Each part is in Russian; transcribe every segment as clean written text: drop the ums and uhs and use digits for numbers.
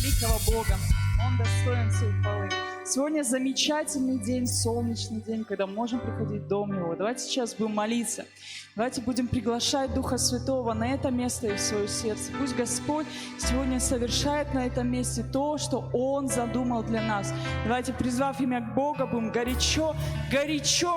великого Бога. Он достоин всей хвалы. Сегодня замечательный день, солнечный день, когда мы можем приходить в дом Его. Давайте сейчас будем молиться. Давайте будем приглашать Духа Святого на это место и в свое сердце. Пусть Господь сегодня совершает на этом месте то, что Он задумал для нас. Давайте, призвав имя Бога, будем горячо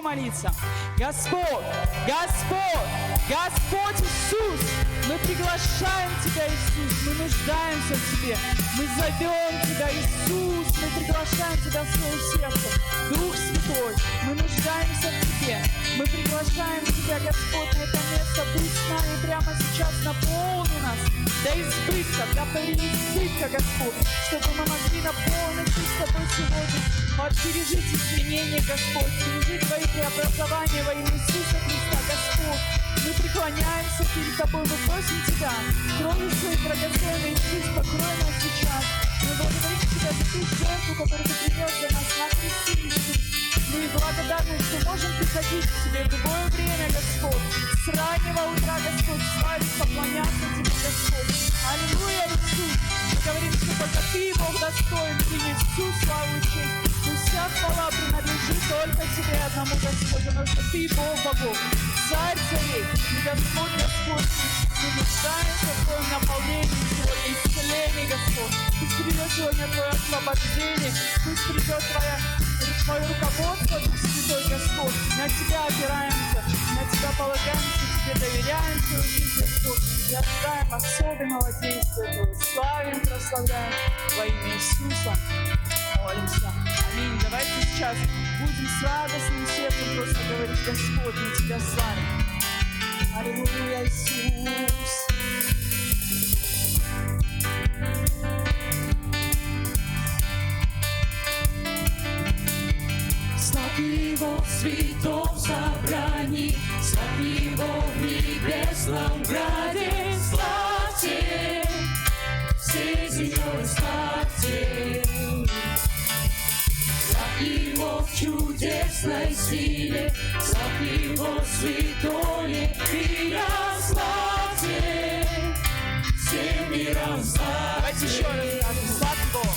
молиться. Господь, Господь, Господь Иисус, мы приглашаем Тебя, Иисус, мы нуждаемся в Тебе, мы зовем Тебя, Иисус, мы приглашаем Тебя в свое сердце. Дух Святой, мы нуждаемся в Тебе, мы приглашаем Тебя, Господь, на это место, будь с нами прямо сейчас, наполни нас до избытка, до переизбытка, Господь, чтобы мы могли наполниться с Тобой сегодня, пережить изменения, Господь, пережить Твои преобразования во имя Иисуса Христа, Господь. Мы преклоняемся перед Тобой, мы просим Тебя, кровью Своей драгоценной Иисус, покрой нас сейчас. Мы благодарим Тебя за ту жертву, которую Ты принес для нас на кресте, Иисус. Мы благодарны, что можем приходить к Тебе в любое время, Господь. С раннего утра, Господь, славить, поклоняться Тебе, Господь. Аллилуйя, Иисус. Мы говорим, что только Ты, Бог, достоин принять всю славу и честь. И вся хвала принадлежит только Тебе одному, Господь, потому что Ты, Бог богов, Царь царей, и Господь, Господь. Мы нуждаемся в Твоем наполнении сегодня, исцелении, Господь. Пусть придет сегодня Твое освобождение, пусть придет Твое руководство, Дух Святой, Господь. На Тебя опираемся, на Тебя полагаемся, Тебе доверяем свою жизнь, Господь. И ожидаем особенного действия Твоего. Славим, прославляем во имя Иисуса. Молимся. Аминь. Давайте сейчас будем с радостным сердцем просто говорить: Господь, мы Тебя славим. Аллилуйя, Иисус. Слави Его в святом собрании, слави Его в небесном граде, славьте, все земли славьте. Слави Его в чудесной силе, слави Его в святое имя, славьте, всем миром славьте. Давайте еще раз скажем: славь Его.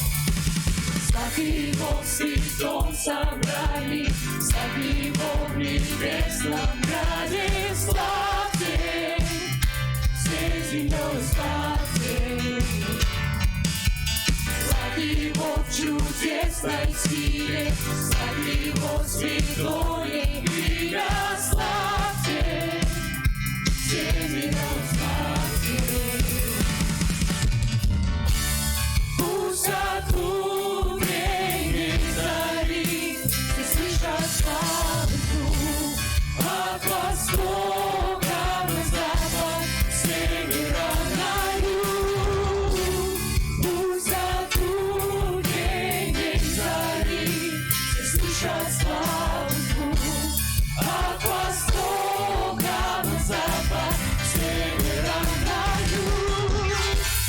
Слави Его в святом собрании, слави Его в небесном граде, славьте, всей землей славьте. Слави Его в чудесной силе, слави Его святое имя, славьте, всей землей славьте. Пусть от утренней зари ты слышишь славу звук, от востока на запад, с севера на юг. Пусть от утренней зари ты слышишь славу звук, от востока на запад, с севера на юг.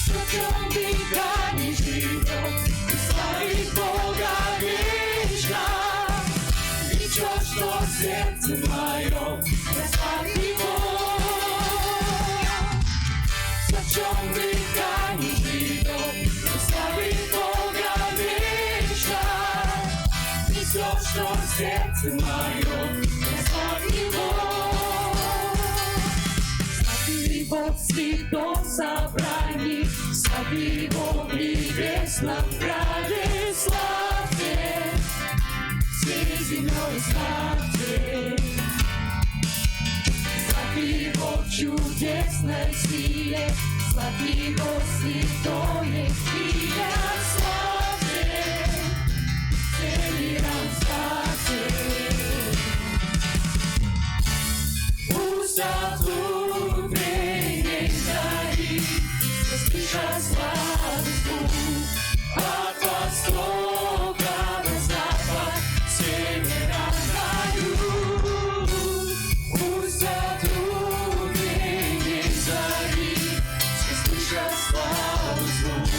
В чем века не живет, и славит Бога вечно. Ничего, что в сердце моем, прославь Его. В чем века не живет, и славит Бога вечно. Ничего, что в сердце моем, прославь Его. Слави Его в святом собрании, слави Его в небесном граде, славьте, всей землей славьте. Слави Его в чудесной силе, слави Его святое имя, славьте, всем миром славьте. Пусть от утренней зари слышишь славу звук, от востока на запад, с севера на юг. Пусть от утренней зари слышишь славу звук,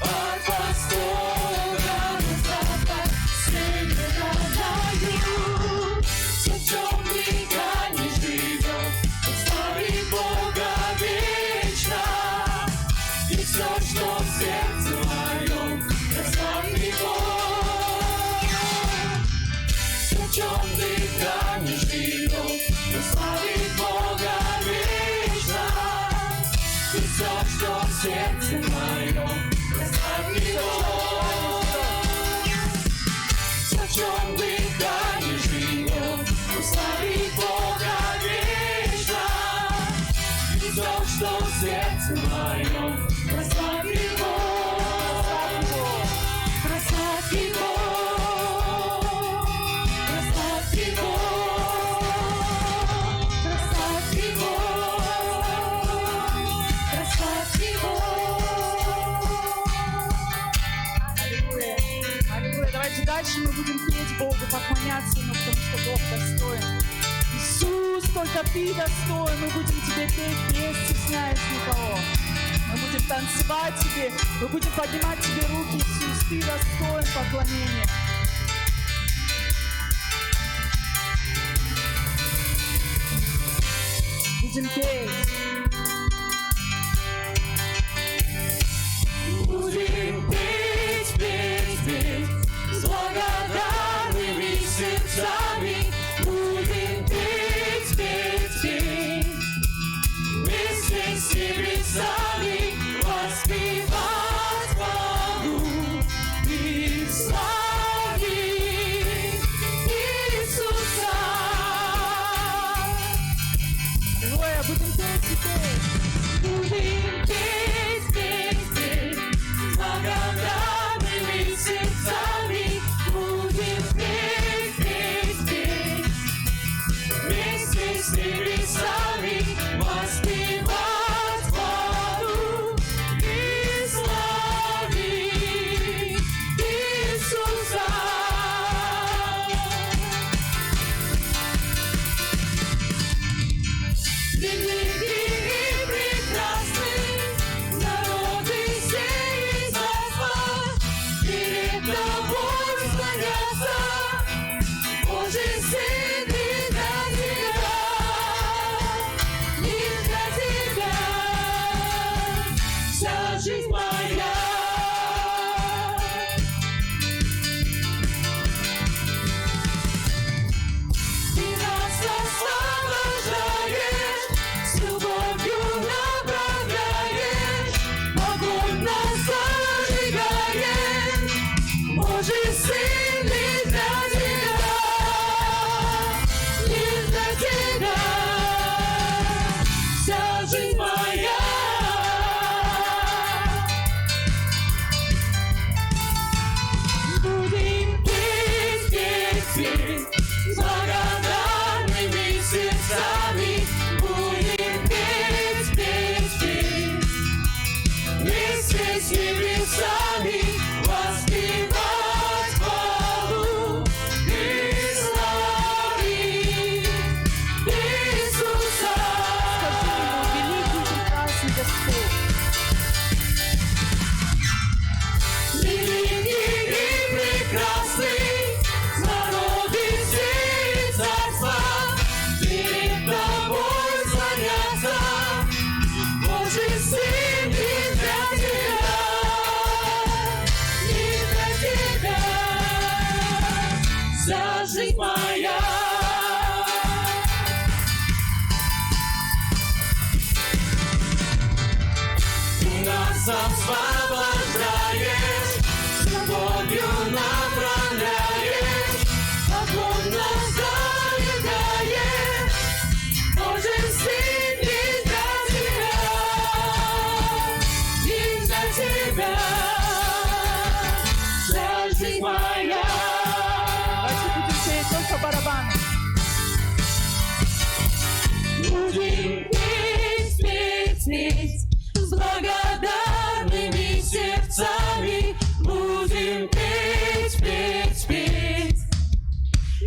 от востока на запад, с севера на юг. В чем века не живет, сердце мое прославит Его. Все, в чем дыхание живет, уславит Бога вечно. И все, что в сердце моем, прославит Его. Прославь Его. Прославь Его. Прославь Его. Прославь Его. Аллилуйя. Аллилуйя. Давайте дальше мы будем петь Богу, поклоняться Ему, потому что Бог достоин. Иисус, только Ты достоин. Мы будем Тебе петь, не стесняясь никого. Мы будем танцевать Тебе, мы будем поднимать Тебе руки. Иисус, Ты достоин поклонения. Будем петь. Будем петь, петь, петь, с благодарными сердцами. Будем петь, петь, петь, вместе с небесами воспевать хвалу и славить Иисуса. Аллилуйя, будем петь и петь. Будем петь, петь, петь, с благодарными сердцами. Будем петь, петь, петь, вместе с небесами воспевать хвалу и славить Иисуса. Великий и прекрасный, народы сей царства, перед тобой склонятся, Божий Сын, и для тебя вся жизнь моя. Ты нас освобождаешь, с любовью направляешь, огонь нас зажигаешь, Божий Сын, и для тебя вся жизнь моя. Будем петь, петь, петь, с благодарными сердцами. Будем петь, петь, петь, вместе с небесами воспевать хвалу и славить Иисуса. Скажи Ему, великий и прекрасный Господь. Великий и прекрасный, народы сей царства, перед тобой склонятся, Божий Сын, и для тебя вся жизнь моя. Ты нас освобождаешь, с любовью направляешь, огонь нас зажигаешь, Божий Сын, и для тебя вся жизнь моя. Давайте будем петь только барабаны. Будем петь, петь, петь, с благодарными сердцами. Будем петь, петь, петь,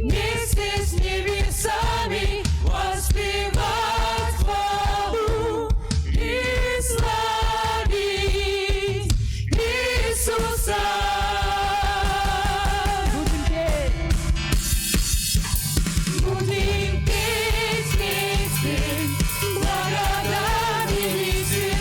вместе с небесами воспевать хвалу и славить Иисуса. Будем петь. Будем петь, петь, петь, с благодарными сердцами.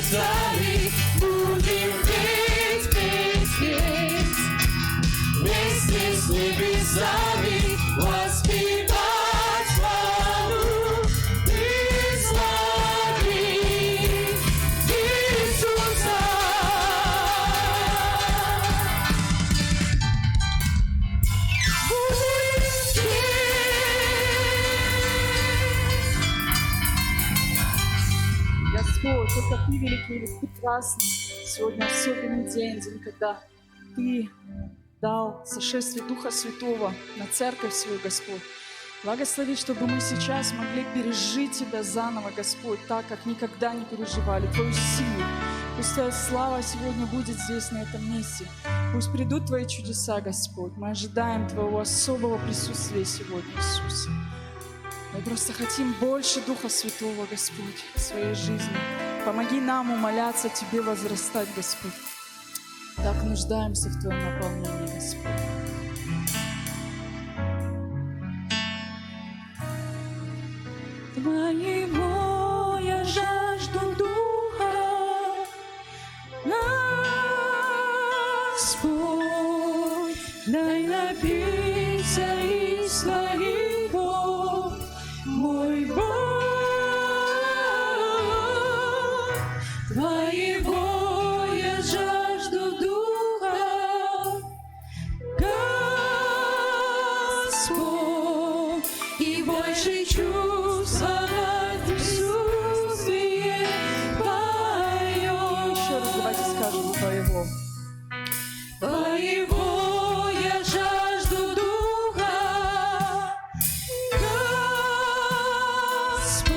святой, только Ты великий и прекрасный. Сегодня особенный день, день, когда Ты дал сошествие Духа Святого на церковь свою, Господь. Благослови, чтобы мы сейчас могли пережить Тебя заново, Господь, так, как никогда не переживали, Твою силу. Пусть Твоя слава сегодня будет здесь, на этом месте. Пусть придут Твои чудеса, Господь. Мы ожидаем Твоего особого присутствия сегодня, Иисус. Мы просто хотим больше Духа Святого, Господь, в своей жизни. Помоги нам умоляться Тебе, возрастать, Господь. Так нуждаемся в Твоем наполнении, Господь. Твоего я жажду Духа, Господь, дай напиться из Твоего, мой Бог. Твоего я жажду Духа, Господь, и больше чувствовать присутствие Твое. Еще раз давайте скажем Твоего. Твоего я жажду Духа, Господь,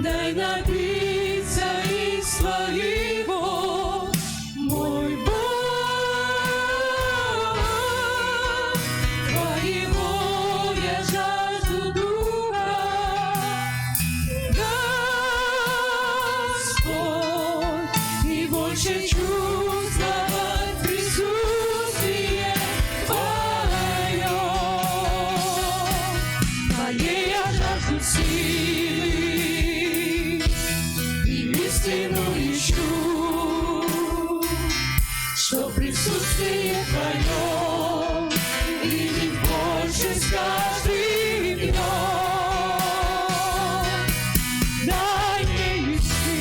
дай напиться из Твоего, мой Бог. Твоего я жажду Духа, Господь, и больше чувствовать присутствие Твое. Твоей я жажду силы и истину ищу, что присутствие Твое видеть больше с каждым днем. Дай мне идти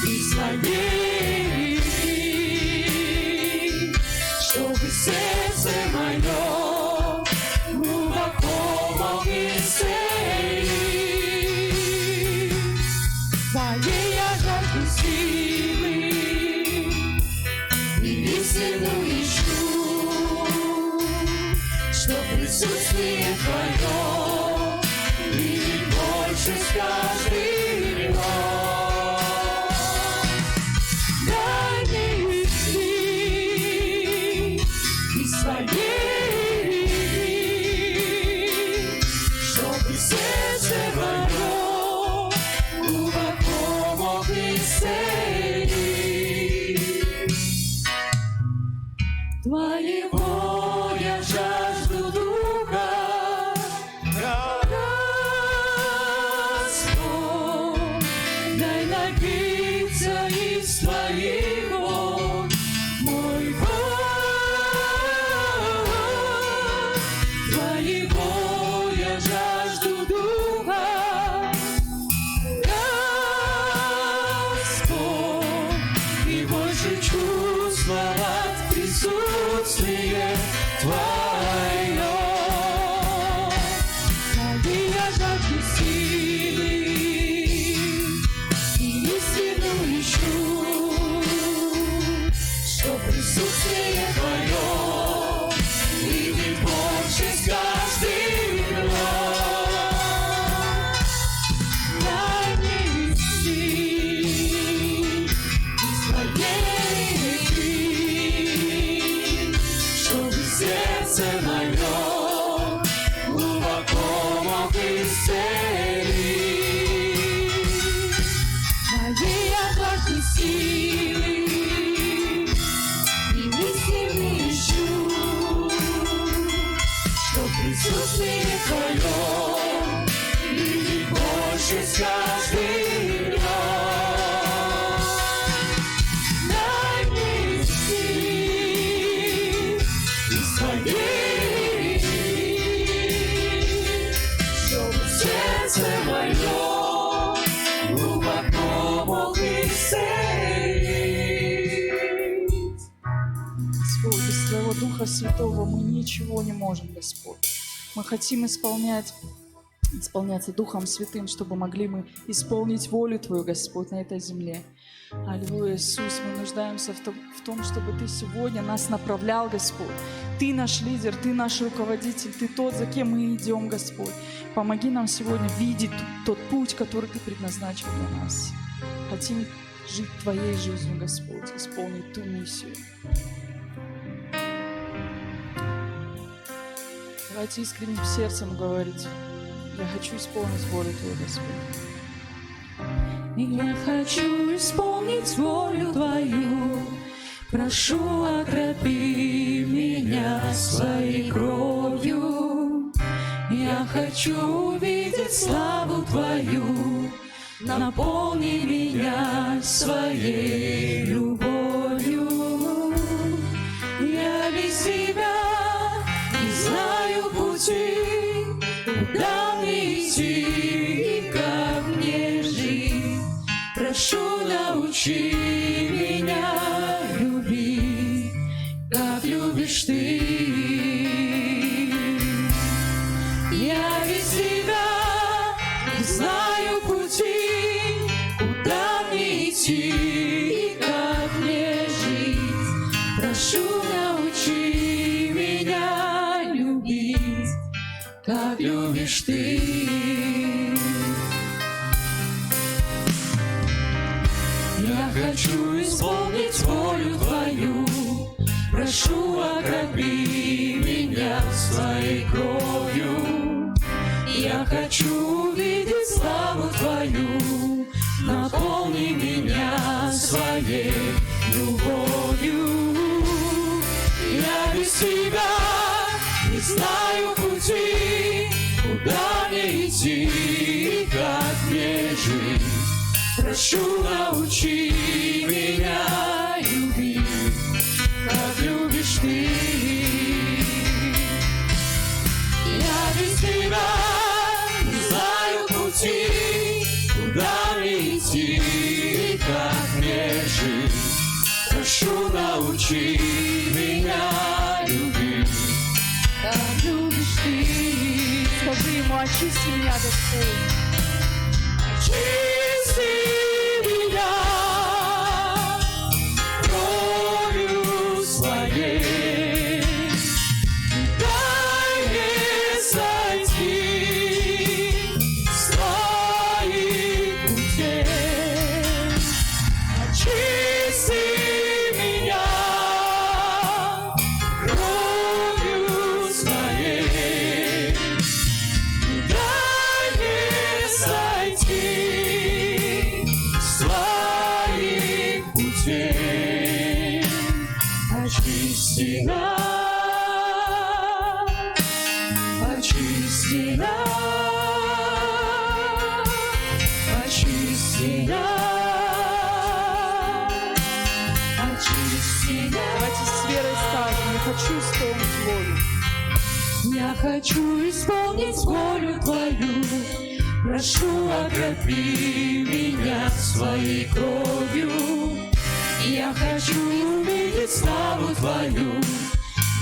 из Твоей любви, чтобы сердце мое глубоко мог исцелить. Твоей я жажду силы и истину ищу, что присутствие Твое видеть больше с каждым днем. Дай мне идти из Твоей любви, чтобы сердце мое глубоко мог исцелить. Твоего я жажду Духа, Господь, дай напиться из Твоего, мой Бог. Твоего я жажду Духа, Господь, и больше чувствовать присутствие Твое. Твоей я жажду силы и истину ищу, что присутствие Твое видеть больше с каждым днем. Дай мне идти из Твоей любви, чтобы сердце мое глубоко мог исцелить. Твоей я жажду силы и истины ищу, что присутствие Твое видеть больше с каждым днем. Дай мне идти из Твоей любви, чтобы сердце мое глубоко мог исцелить. Господь, без Твоего Духа Святого мы ничего не можем, Господь. Мы хотим исполнять исполняться Духом Святым, чтобы могли мы исполнить волю Твою, Господь, на этой земле. Аллилуйя, Иисус, мы нуждаемся в том, чтобы Ты сегодня нас направлял, Господь. Ты наш лидер, Ты наш руководитель, Ты тот, за кем мы идем, Господь. Помоги нам сегодня видеть тот путь, который Ты предназначил для нас. Хотим жить Твоей жизнью, Господь, исполнить ту миссию. Давайте искренним сердцем говорить: я хочу исполнить волю Твою, Господь. Я хочу исполнить волю Твою, прошу, окропи меня своей кровью. Я хочу увидеть славу Твою, наполни меня своей любовью. Я без Тебя не знаю пути, куда мне идти и как мне жить. Прошу, научи меня любить, как любишь Ты. Я без Тебя не знаю пути, куда мне идти и как мне жить. Прошу, научи меня любить, как любишь Ты. Я хочу исполнить волю Твою, прошу, окропи меня своей кровью. Я хочу увидеть славу Твою, наполни меня своей любовью. Я без Тебя не знаю пути, куда мне идти и как мне жить. Прошу, научи меня любить, как любишь Ты. Я без Тебя не знаю пути, куда мне идти и как мне жить. Прошу, научи меня любить, как любишь Ты. Скажи Ему: очисти меня, Господь. Очисти меня кровью своей, дай мне сойти с Твоих путей. Очисти меня кровью своей, дай мне сойти с Твоих путей. Очисти нас, очисти нас, очисти нас, очисти нас. Давайте с верой скажем: я хочу исполнить волю. Я хочу исполнить волю Твою, прошу, окропи меня своей кровью. Я хочу увидеть славу Твою,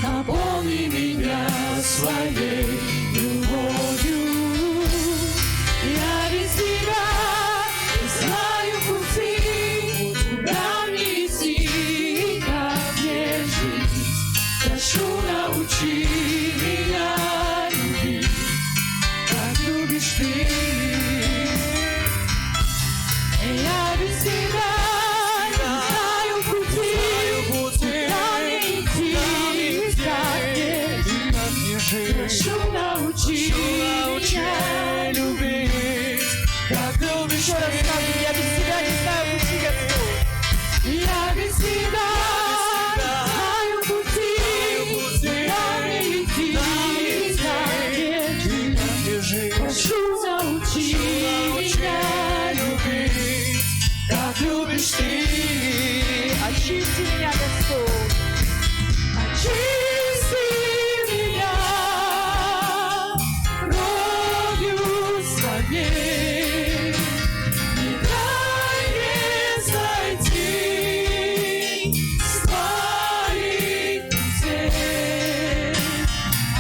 наполни меня своей любовью. Я без Тебя не знаю пути, куда мне идти и как мне жить. Прошу, научи меня любить, как любишь Ты. Я без Тебя не знаю пути, куда мне идти и как мне жить. Прошу, научи меня любить, как любишь Еще раз скажем: я без Тебя не знаю пути, Господь. Я без Тебя не знаю пути, куда мне идти и как мне жить. Прошу, научи меня любить, как любишь Ты. Очисти меня, Господь. Очисти меня кровью своей, не дай мне сойти с Твоих путей.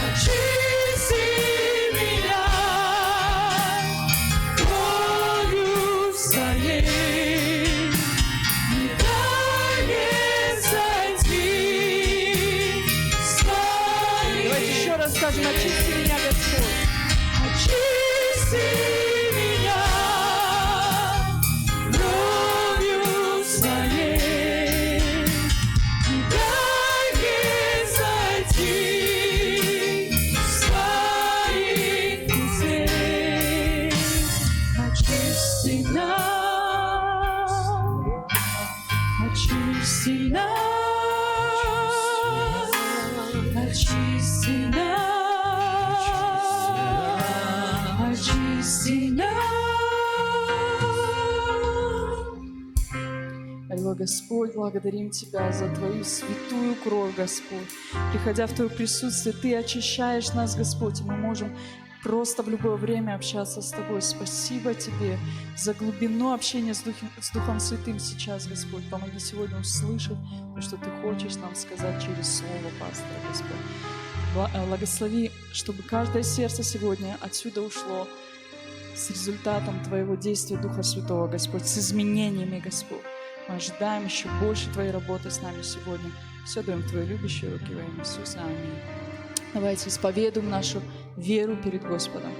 Очисти меня меня кровью своей, и дай мне зайти в своих друзей. Очисти нас, очисти нас, очисти нас, очисти нас. Аллилуйя, Господь, благодарим Тебя за Твою святую кровь, Господь. Приходя в Твое присутствие, Ты очищаешь нас, Господь, и мы можем просто в любое время общаться с Тобой. Спасибо Тебе за глубину общения с Духом Святым сейчас, Господь. Помоги сегодня услышать то, что Ты хочешь нам сказать через Слово пастора, Господь. Благослови, чтобы каждое сердце сегодня отсюда ушло с результатом Твоего действия Духа Святого, Господь, с изменениями, Господь. Мы ожидаем еще больше Твоей работы с нами сегодня. Все даем в Твои любящие руки во имя Иисуса. Аминь. Давайте исповедуем нашу веру перед Господом.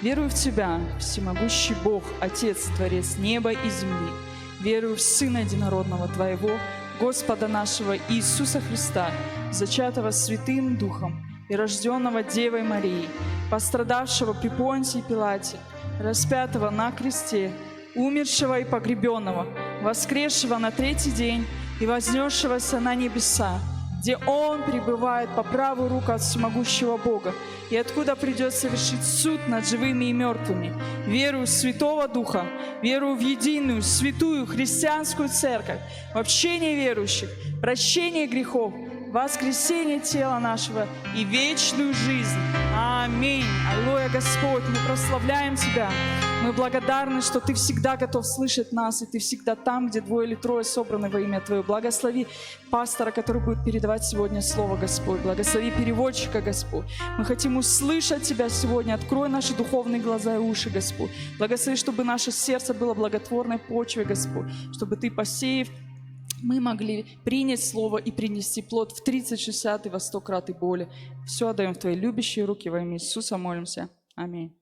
Верую в Тебя, всемогущий Бог, Отец, Творец неба и земли. Верую в Сына Единородного Твоего, Господа нашего Иисуса Христа, зачатого Святым Духом и рожденного Девой Марией, пострадавшего при Понтии Пилате, распятого на кресте, умершего и погребенного, воскресшего на третий день и вознесшегося на небеса, где Он пребывает по правую руку от всемогущего Бога, и откуда придет совершить суд над живыми и мертвыми. Верую в Святого Духа, верую в единую, святую, христианскую церковь, в общение верующих, прощение грехов, воскресение тела нашего и вечную жизнь. Аминь. Аллилуйя, Господь, мы прославляем Тебя. Мы благодарны, что Ты всегда готов слышать нас, и Ты всегда там, где двое или трое собраны во имя Твое. Благослови пастора, который будет передавать сегодня Слово, Господь. Благослови переводчика, Господь. Мы хотим услышать Тебя сегодня. Открой наши духовные глаза и уши, Господь. Благослови, чтобы наше сердце было благотворной почвой, Господь. Чтобы Ты, посеяв, мы могли принять Слово и принести плод в 30, 60 и во 100 крат и более. Все отдаем в Твои любящие руки во имя Иисуса, молимся. Аминь.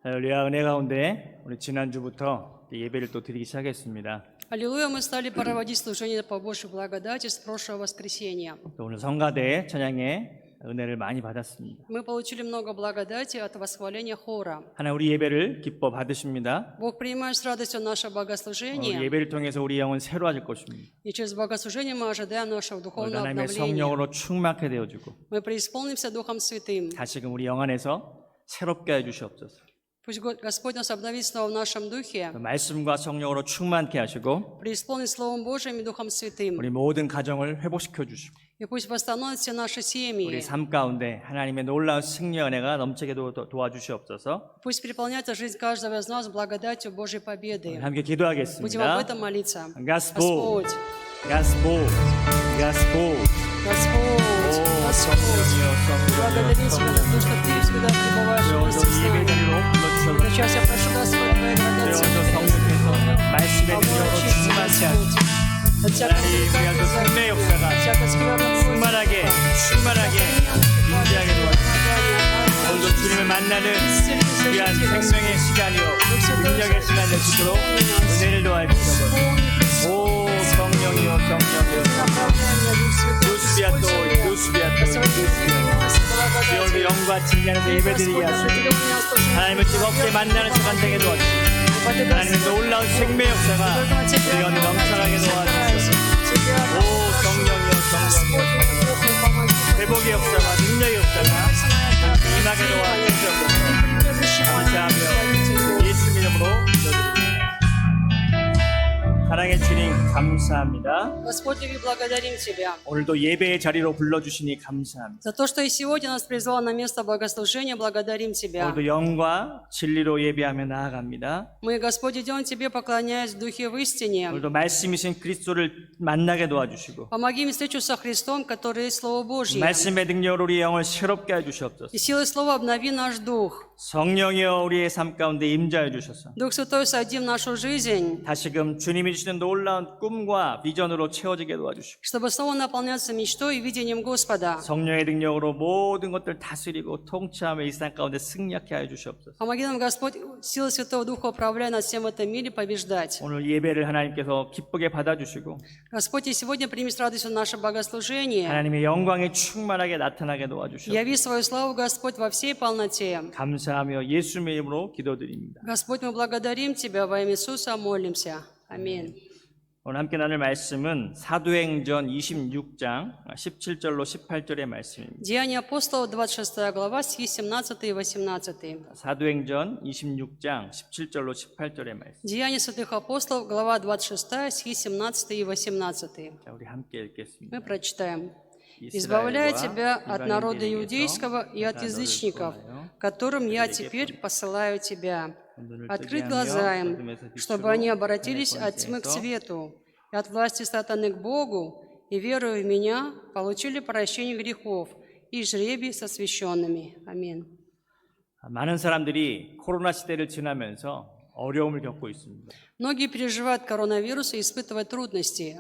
할렐루야. 은혜 가운데 우리 지난주부터 예배를 또 드리기 시작했습니다. Аллилуйя, мы стали проводить служение по Божьей благодати с прошлого воскресенья. 또 오늘 성가대 찬양의 은혜를 많이 받았습니다. Мы получили много благодати от восхваления хора. 하나님 우리 예배를 기뻐 받으십니다. Бог принимает с радостью наше 우리 богослужение, 예배를 통해서 우리 영은 새로워질 것입니다. и через богослужение мы ожидаем нашего 우리 духовного 하나님의 обновления. 성령으로 충만케 되어주고 Мы преисполнимся Духом Святым. 다시금 우리 영 안에서 새롭게 해주시옵소서. Пусть Господь нас обновит снова в нашем духе, 말씀과 성령으로 충만케 하시고 преисполнит Словом Божьим и Духом Святым. 우리 모든 가정을 회복시켜 주시고 И пусть восстановит все наши 우리 семьи. 삶 가운데 하나님의 놀라운 승리 은혜가 넘치게 도와주시옵소서. Пусть переполняется жизнь каждого из нас благодатью Божьей победы. 함께 Будем об 기도하겠습니다. этом молиться. Господь, Господь, Господь, Господь. Господь, Господь, благодарим Тебя за то, что Ты всегда пребываешь вместе с нами. Сейчас я прошу, Господь, Твоей благодати, 말씀의 능력으로 충만케 하시고 от всякого 하나님 греха, 승리의 역사가 всякой скверной 충만하게 임재하게 도와주시고 오늘도 주님을 만나는 귀한 생명의 시간이요 능력의 시간 되시도록 은혜를 도와주시옵소서. 오 성령이요 성령이요 누스비아토 오늘도 영과 진리하는 예배드리게 하시고 하나님을 뜨겁게 만나는 시간 되게 도와주시고 하나님의 놀라운 생명 역사가 우리 가운데 넘쳐나게 도와주시옵소서. 오 성령이요 성령이요 회복의 역사가 능력의 역사가 임하게 도와주시옵소서. 감사하며 예수님 이름으로 기도드립니다. 사랑의 주님 감사합니다. Господь, мы благодарим Тебя 오늘도 예배의 자리로 불러주시니 감사합니다. за то, что и сегодня нас призвал на место богослужения. Благодарим Тебя. 오늘도 영과 진리로 예배하며 나아갑니다. Мы, Господь, идем Тебе, поклоняясь в Духе в истине. 오늘도 말씀이신 그리스도를 만나게 도와주시고 Помоги мне встречу со Христом, который есть Слово Божье. 말씀의 능력으로 우리 영을 새롭게 해주시옵소서. И силой Слова обнови наш дух. 성령이여 우리의 삶 가운데 임자해 주셔서 Дух Святой, сойди в нашу жизнь, 다시금 주님이 주시는 놀라운 꿈과 비전으로 채워지게 도와주시고 чтобы снова наполняться мечтой и видением Господа. 성령의 능력으로 모든 것들 다스리고 통치하며 이 세상 가운데 승리하게 하여 주시옵소서. Помоги нам, Господь, силой Святого Духа, управляя над всем в этом мире, побеждать. 오늘 예배를 하나님께서 기쁘게 받아주시고 Господь, и сегодня прими с радостью наше богослужение. 하나님의 영광이 충만하게 나타나게 도와주시옵소서. Яви свою славу, Господь, во всей полноте. 감사하며 예수님의 이름으로 기도드립니다. Господь, мы благодарим Тебя, во имя Иисуса молимся. Аминь. 오늘 함께 나눌 말씀은 사도행전 26장 17절로 18절의 말씀입니다. Деяния апостолов, 26 глава, стихи 17 и 18. 사도행전 26장 17절로 18절의 말씀. Деяния святых апостолов, глава 26, стихи 17 и 18. 자, 우리 함께 읽겠습니다. Мы прочитаем. «Избавляя тебя от народа иудейского и от язычников, которым я теперь посылаю тебя, открыть глаза им, чтобы они обратились от тьмы к свету, и от власти сатаны к Богу, и, веруя в меня, получили прощение грехов и жребий со священными». Аминь. 많은 사람들이 코로나 시대를 지나면서 어려움을 겪고 있습니다. Многие переживают коронавирус и испытывают трудности.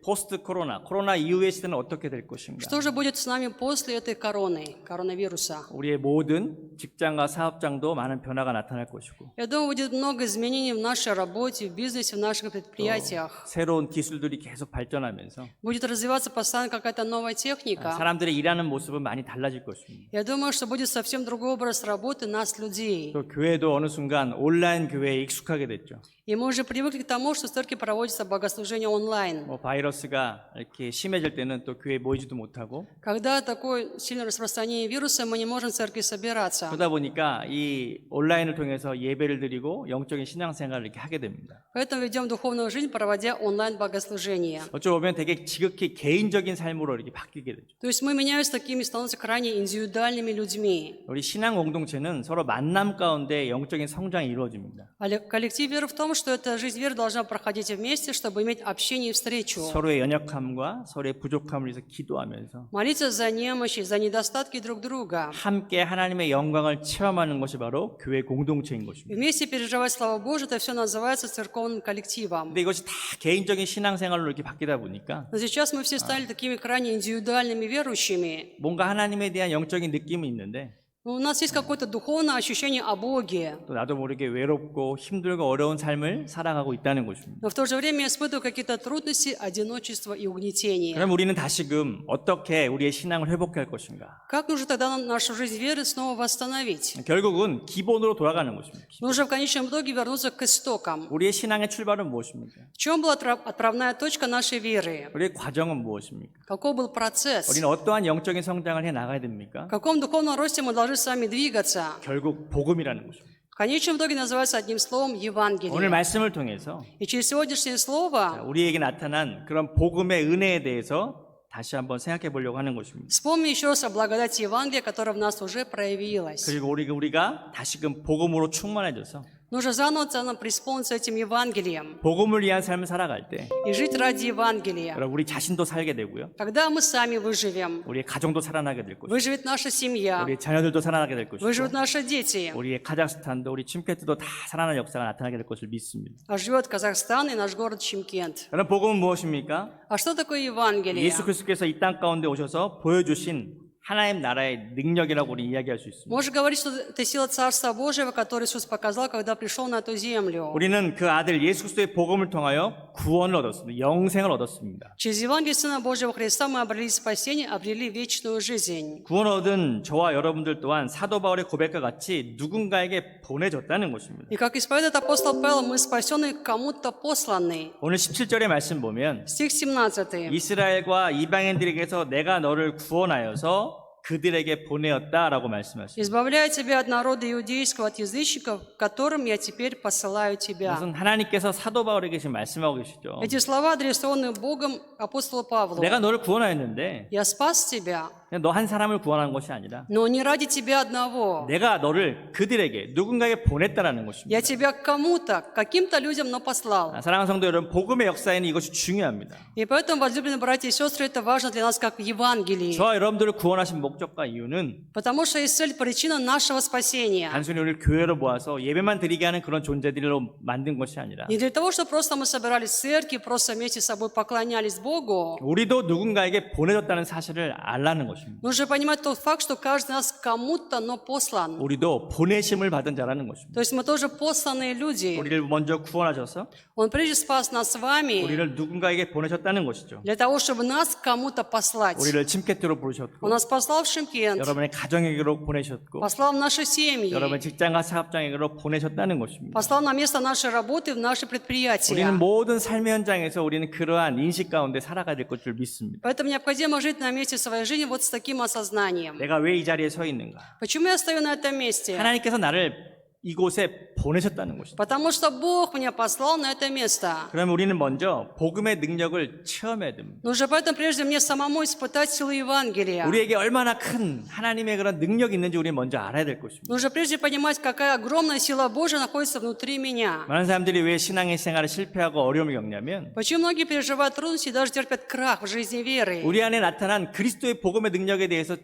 포스트 코로나 이후의 시대는 어떻게 될 것인가? Что же будет с нами после этой коронавируса? 우리의 모든 직장과 사업장도 많은 변화가 나타날 것이고 Я думаю, будет много изменений в нашей работе, в бизнесе, в наших предприятиях. 새로운 기술들이 계속 발전하면서 Будет развиваться постоянно какая-то новая техника. 사람들의 일하는 모습은 많이 달라질 것입니다. Я думаю, что будет совсем другой образ работы нас, людей. 또 교회도 어느 순간 온라인 교회에 익숙하게 됐죠. И мы уже привыкли к тому, что в церкви проводится богослужение онлайн. 바이러스가 이렇게 심해질 때는 또 교회에 모이지도 못하고 Когда такое сильное распространение вируса, мы не можем в церкви собираться. 그러다 보니까 이 온라인을 통해서 예배를 드리고 영적인 신앙생활을 이렇게 하게 됩니다. Поэтому ведем духовную жизнь, проводя онлайн богослужения. 어쩌 보면 되게 지극히 개인적인 삶으로 이렇게 바뀌게 되죠. То есть мы меняемся такими, становимся крайне индивидуальными людьми. 우리 신앙 공동체는 서로 만남 가운데 영적인 성장이 이루어집니다. Коллектив веры в том, что эта жизнь веры должна проходить вместе, чтобы иметь общение и встречу. 서로의 연약함과 서로의 부족함을 위해서 기도하면서 Молиться за немощи, за недостатки друг друга. 함께 하나님의 영광을 체험하는 것이 바로 교회 공동체인 것입니다. Вместе переживать славу Божию, это все называется церковным коллективом. 근데 이것이 다 개인적인 신앙생활로 이렇게 바뀌다 보니까 Но сейчас мы все стали такими крайне индивидуальными верующими. 뭔가 하나님에 대한 영적인 느낌은 있는데 У нас есть какое-то духовное ощущение о Боге, 또 나도 모르게 외롭고 힘들고 어려운 삶을 살아가고 있다는 것입니다. но в то же время я испытываю какие-то трудности, одиночество и угнетение. 그럼 우리는 다시금 어떻게 우리의 신앙을 회복할 것인가? Как нужно тогда нашу жизнь веры снова восстановить? 결국은 기본으로 돌아가는 것입니다. Нужно в конечном итоге вернуться к истокам. 우리의 신앙의 출발은 무엇입니까? В чем была отправная точка нашей веры? 우리의 과정은 무엇입니까? Какой был процесс? 우리는 어떠한 영적인 성장을 해 나가야 됩니까? В каком духовном росте мы должны с вами двигаться? 결국 복음이라는 것입니다. В конечном итоге называется одним словом 오늘 Евангелие. 말씀을 통해서 И через сегодняшнее слово 우리에게 나타난 그런 복음의 은혜에 대해서 다시 한번 생각해 보려고 하는 것입니다. вспомни еще раз о благодати Евангелия, которая в нас уже проявилась. 그리고 우리가 다시금 복음으로 충만해져서 Нужно заново преисполниться этим Евангелием 복음을 위한 삶을 살아갈 때 и жить ради Евангелия. 여러분 우리 자신도 살게 되고요. Тогда мы сами выживем. 우리의 가정도 살아나게 될 것이고 Выживет наша семья, 우리의 자녀들도 살아나게 될 것이고 выживут наши дети. 우리의 카자흐스탄도 우리 침케트도 다 살아나는 역사가 나타나게 될 것을 믿습니다. А живет Казахстан и наш город Чимкент. 그럼 복음은 무엇입니까? А что такое Евангелие? 예수 그리스도께서 이 땅 가운데 오셔서 보여주신 하나님 나라의 능력이라고 우리 이야기할 수 있습니다. Можно говорить, что это сила Царства Божьего, которую Иисус показал, когда пришел на эту землю. 우리는 그 아들 예수 그리스도의 복음을 통하여 구원을 얻었습니다. 영생을 얻었습니다. Через Евангелие Сына Божьего Христа мы обрели спасение, обрели вечную жизнь. 구원 얻은 저와 여러분들 또한 사도 바울의 고백과 같이 누군가에게 보내졌다는 것입니다. И как исповедует апостол Павел, мы спасены кому-то посланы. 오늘 17절의 말씀 보면 Стих 17. 이스라엘과 이방인들에게서 내가 너를 구원하여서 그들에게 보내었다라고 말씀하십니다. «Избавляю тебя от народа иудейского, от язычников, которым я теперь посылаю тебя». 무슨 하나님께서 사도 바울에게 지금 말씀하고 계시죠. Эти слова адресованы Богом апостолу Павлу. 내가 너를 구원하였는데 «Я спас тебя, 그냥 너 한 사람을 구원한 것이 아니라 но не ради тебя одного. 내가 너를 그들에게 누군가에게 보냈다라는 것입니다. Я тебя к кому-то, к каким-то людям, но послал». 사랑하는 성도 여러분, 복음의 역사에는 이것이 중요합니다. И поэтому, возлюбленные братья и сестры, это важно для нас как в Евангелии. 저와 여러분들을 구원하신 목적과 이유는 Потому что есть цель, причина нашего спасения. 단순히 우리를 교회로 모아서 예배만 드리게 하는 그런 존재들로 만든 것이 아니라 Не для того, чтобы просто мы собирались в церкви, просто вместе с собой поклонялись Богу. 우리도 누군가에게 보내졌다는 사실을 알라는 것입니다. Нужно понимать тот факт, что каждый из нас кому-то, но послан. 우리도 보내심을 받은 자라는 것입니다. То есть мы тоже посланные люди. 우리를 먼저 구원하셔서 Он прежде спас нас с вами 우리를 누군가에게 보내셨다는 것이죠. для того, чтобы нас кому-то послать. 우리를 침케트로 Он 부르셨고 нас послал в Шимкент, 여러분의 가정에게로 보내셨고 послал в наши семьи, 여러분의 직장과 사업장에게로 보내셨다는 것입니다. послал на место нашей работы в наши предприятия. 우리는 모든 삶의 현장에서 우리는 그러한 인식 가운데 살아가야 될 것 줄 믿습니다. Поэтому необходимо жить на месте своей жизни вот с таким осознанием. 내가 왜 이 자리에 서 있는가? Почему я стою на этом месте? 하나님께서 나를 이곳에 보내셨다는 것입니다. Потому что Бог меня послал на это место. 그러면 우리는 먼저 복음의 능력을 체험해야 됩니다. Нужно поэтому прежде мне самому испытать силу Евангелия. 우리에게 얼마나 큰 하나님의 그런 능력이 있는지 우리는 먼저 알아야 될 것입니다. Нужно прежде понимать, какая огромная сила Божья находится внутри меня. 많은 사람들이 왜 신앙의 생활을 실패하고 어려움을 겪냐면 Почему многие переживают трудности и даже терпят крах в жизни веры? 우리 안에 나타난 그리스도의 복음의 능력에 대해서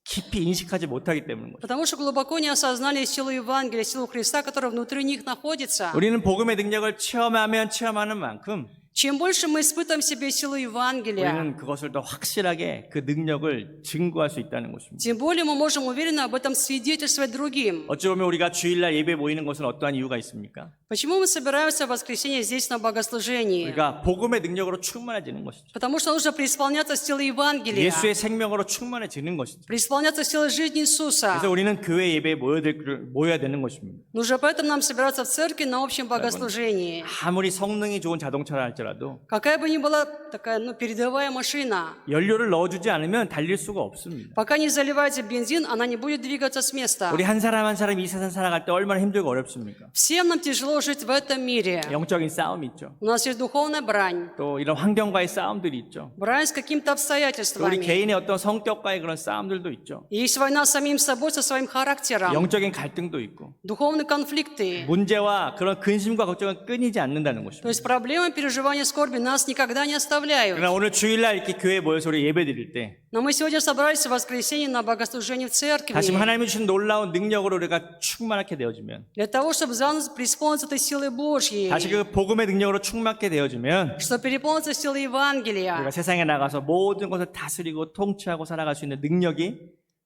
깊이 인식하지 못하기 때문인 것입니다. Потому что глубоко не осознали силу Евангелия, силу Христа, которая внутри них находится. 우리는 복음의 능력을 체험하면 체험하는 만큼 Чем больше мы испытываем в себе силу Евангелия, 우리는 그것을 더 확실하게 그 능력을 증거할 수 있다는 것입니다. тем более мы можем уверенно об этом свидетельствовать другим. 어찌 보면 우리가 주일날 예배 모이는 것은 어떠한 이유가 있습니까? Почему мы собираемся в воскресенье здесь на богослужении? 우리가 복음의 능력으로 충만해지는 것이죠. Потому что нужно преисполняться силой Евангелия, 예수의 생명으로 충만해지는 것이죠. преисполняться силой жизни Иисуса. 그래서 우리는 교회 예배에 모여야 되는 것입니다. Нужно поэтому нам собираться в церкви на общем богослужении. 아무리 성능이 좋은 자동차라 할지라도 Какая бы ни была такая, передовая машина, 연료를 넣어주지 않으면 달릴 수가 없습니다. пока не заливаете бензин, она не будет двигаться с места. 우리 한 사람 한 사람이 이 세상 살아갈 때 얼마나 힘들고 어렵습니까? Всем нам тяжело жить в этом мире. 영적인 싸움이 있죠. У нас есть духовная брань, 또 이런 환경과의 싸움들이 있죠. брань с какими-то 또 우리 обстоятельствами. 개인의 어떤 성격과의 그런 싸움들도 있죠. И есть война с самим собой, со своим характером, 영적인 갈등도 있고 духовные конфликты. 문제와 그런 근심과 걱정은 끊이지 않는다는 То 것입니다. есть проблемы, переживания, скорби нас никогда не оставляют. 그러나 오늘 주일날 이렇게 교회에 모여서 우리 예배 드릴 때 Но мы сегодня собрались в воскресенье на богослужении в церкви 다시 하나님이 주신 놀라운 능력으로 우리가 충만하게 되어지면 для того, чтобы заново преисполниться этой силой Божьей, 다시 그 복음의 능력으로 충만하게 되어지면 чтобы переполниться силой 우리가 Евангелия, 세상에 나가서 모든 것을 다스리고 통치하고 살아갈 수 있는 능력이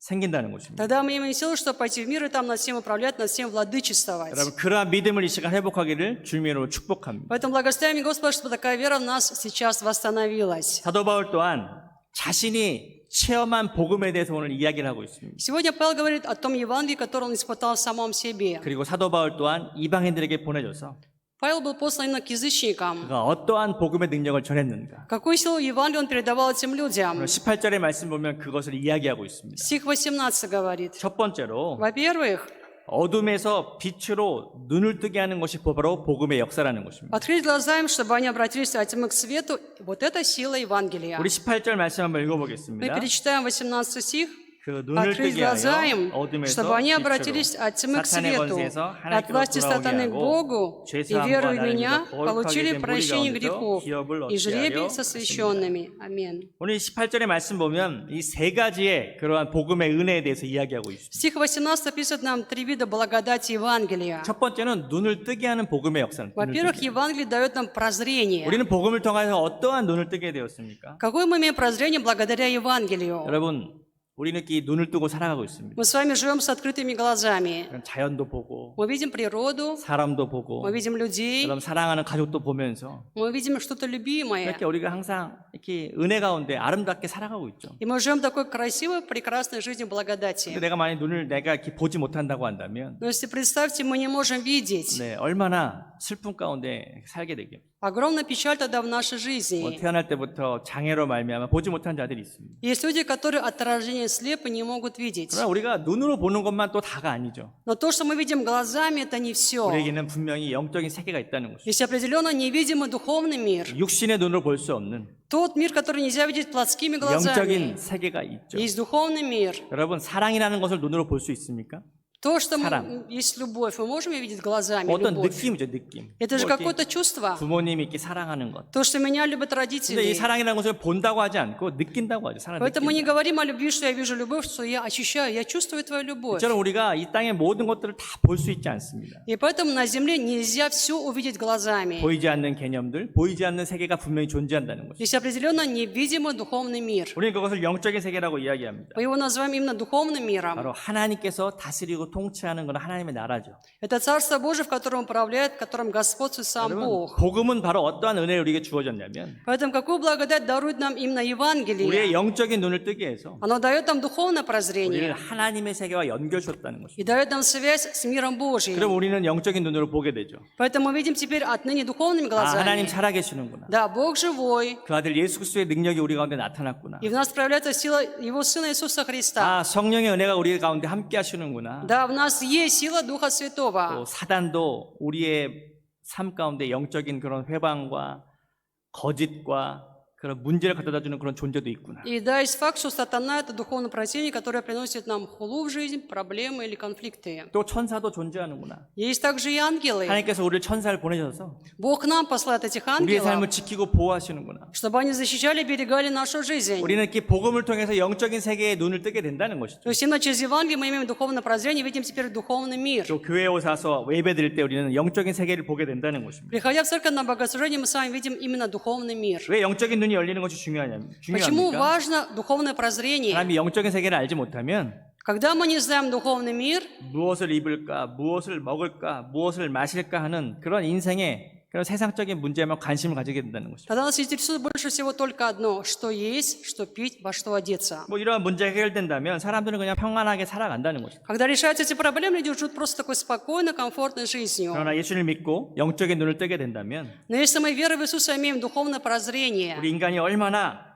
생긴다는 것입니다. Тогда мы имеем силу, чтобы пойти в мир и там над всем управлять, над всем владычествовать. 여러분 그러한 믿음을 이 시간 회복하기를 주님의 이름으로 축복합니다. Поэтому благословим Господа, чтобы такая вера в нас сейчас восстановилась. 사도 바울 또한 자신이 체험한 복음에 대해서 오늘 이야기를 하고 있습니다. Сегодня Павел говорит о том Евангелии, которое он испытал в самом себе. 그리고 사도 바울 또한 이방인들에게 보내줘서 Павел был послан именно к язычникам. 그가 어떠한 복음의 능력을 전했는가. Какую силу Евангелия он передавал этим людям? 18절의 말씀 보면 그것을 이야기하고 있습니다. Стих 18 говорит. 첫 번째로 Во-первых, 어둠에서 빛으로 눈을 뜨게 하는 것이 바로 복음의 역사라는 것입니다. открыть глаза им, чтобы они обратились от тьмы к свету. Вот это сила Евангелия. 우리 18절 말씀 한번 Мы 읽어보겠습니다. перечитаем 18 стих. 그 눈을 Открыть 뜨게 глаза 하여 им, 어둠에서 чтобы они 빛으로 обратились от тьмы к 사탄의 свету, 권세에서 от 하나님께로 власти 돌아오게 сатаны к 하고 Богу, и, 죄사함과 веруя в 나를 меня, 위해서 거룩하게 получили 된 무리 прощение 가운데서 грехов 기업을 и 얻게 жребий 하여 со священными. Аминь. 오늘 18절의 말씀 보면 이 세 가지의 그러한 복음의 은혜에 대해서 이야기하고 있습니다. Стих 18 описывает нам три вида благодати Евангелия. 첫 번째는 눈을 뜨게 하는 복음의 역사는. Во-первых, Евангелие дает нам прозрение. 우리는 복음을 통해서 어떠한 눈을 뜨게 되었습니까? Какое мы имеем прозрение благодаря Евангелию? 여러분, 우리는 이 눈을 뜨고 살아가고 있습니다. Мы с вами живем с открытыми глазами. 자연도 보고 Мы видим природу, 사람도 보고 мы видим людей, 여러분 사랑하는 가족도 보면서 мы видим что-то любимое. 이렇게 우리가 항상 이렇게 은혜 가운데 아름답게 살아가고 있죠. И мы живем такой красивой, прекрасной жизнью благодати. 근데 내가 만약 눈을 내가 이렇게 보지 못한다고 한다면 Но если представьте, мы не можем видеть, 네, 얼마나 슬픔 가운데 살게 되겠어요. огромная печаль тогда в нашей жизни. 태어날 때부터 장애로 말미암아 보지 못한 자들이 있습니다. Есть люди, которые от рождения слепы, не могут видеть. 그러나 우리가 눈으로 보는 것만 또 다가 아니죠. Но то, что мы видим глазами, это не все. 우리에게는 분명히 영적인 세계가 있다는 것이죠. Есть определенно невидимый духовный мир. 육신의 눈으로 볼 수 없는 Тот мир, который нельзя видеть плотскими глазами. 영적인 세계가 있죠. Есть духовный мир. 여러분 사랑이라는 것을 눈으로 볼 수 있습니까? То, что 사랑. есть любовь, мы можем видеть глазами 어떤 любовь. 느낌이죠, 느낌. Это же 뭐 이렇게 какое-то чувство. 부모님이 이렇게 사랑하는 것. То, что меня любят 근데 이 родители. 사랑이라는 것을 본다고 하지 않고 느낀다고 하죠. 사랑 Поэтому мы не 느낀다. говорим о любви, что я вижу любовь, что я ощущаю, я чувствую твою любовь. 저는 우리가 이 땅의 모든 것들을 다 볼 수 있지 않습니다. И поэтому на земле нельзя все увидеть глазами. 보이지 않는 개념들, 보이지 않는 세계가 분명히 존재한다는 것이죠. Есть определенно невидимый духовный мир. 우리는 그것을 영적인 세계라고 이야기합니다. Мы его называем именно духовным миром. 바로 하나님께서 다스리고 통치하는 것은 하나님의 나라죠. Это Царство Божие, в котором управляет, в котором господствует сам 여러분, Бог. 복음은 바로 어떠한 은혜를 우리에게 주어졌냐면 Поэтому какую благодать дарует нам именно 우리의 Евангелие? 영적인 눈을 뜨게 해서 Оно дает нам духовное 우리를 прозрение 하나님의 세계와 연결시켰다는 것이죠. и дает нам связь с миром Божьим. 그럼 우리는 영적인 눈으로 보게 되죠. Поэтому мы видим теперь отныне духовными 아, 하나님 глазами. 살아계시는구나. Да, Бог живой, 그 아들 예수 그리스도의 능력이 우리 가운데 나타났구나. и в нас проявляется сила Его Сына Иисуса Христа. 아, 성령의 은혜가 우리 가운데 함께 하시는구나. Да, в нас есть сила Духа Святого. 또 사단도 우리의 삶 가운데 영적인 그런 회방과 거짓과 그런 문제를 갖다 주는 그런 존재도 있구나. И да, есть факт, что сатана – это духовное противник, которое приносит нам хулу в жизнь, проблемы или конфликты. 또 천사도 존재하는구나. Есть также и ангелы. 하나님께서 우리를 천사를 보내셔서 Бог нам посылает этих 우리의 삶을 ангелов, 지키고 보호하시는구나. чтобы они защищали и берегали нашу жизнь. 우리는 이렇게 복음을 통해서 영적인 세계에 눈을 뜨게 된다는 것이죠. То есть именно через Евангелие мы имеем духовное прозрение, видим теперь духовный мир. 또 교회에 오셔서 예배 드릴 때 우리는 영적인 세계를 보게 된다는 것입니다. Приходя в церковь на богослужение, мы с вами видим именно духовный мир. 왜 영적인 눈이 열리는 것이 중요합니까? Почему важно духовное прозрение? 사람이 영적인 세계를 알지 못하면 Когда мы не знаем духовный мир, 무엇을 입을까, 무엇을 먹을까, 무엇을 마실까 하는 그런 인생의 그런 세상적인 문제에만 관심을 가지게 된다는 것이죠. тогда нас интересует больше всего только одно: что есть, что пить, во что одеться. 뭐 이러한 문제가 해결된다면 사람들은 그냥 평안하게 살아간다는 것이죠. Когда решаются эти проблемы, люди живут просто такой спокойной, комфортной жизнью. 그러나 예수를 믿고 영적인 눈을 뜨게 된다면 Но если мы верой в Иисуса имеем духовное прозрение, 우리 인간이 얼마나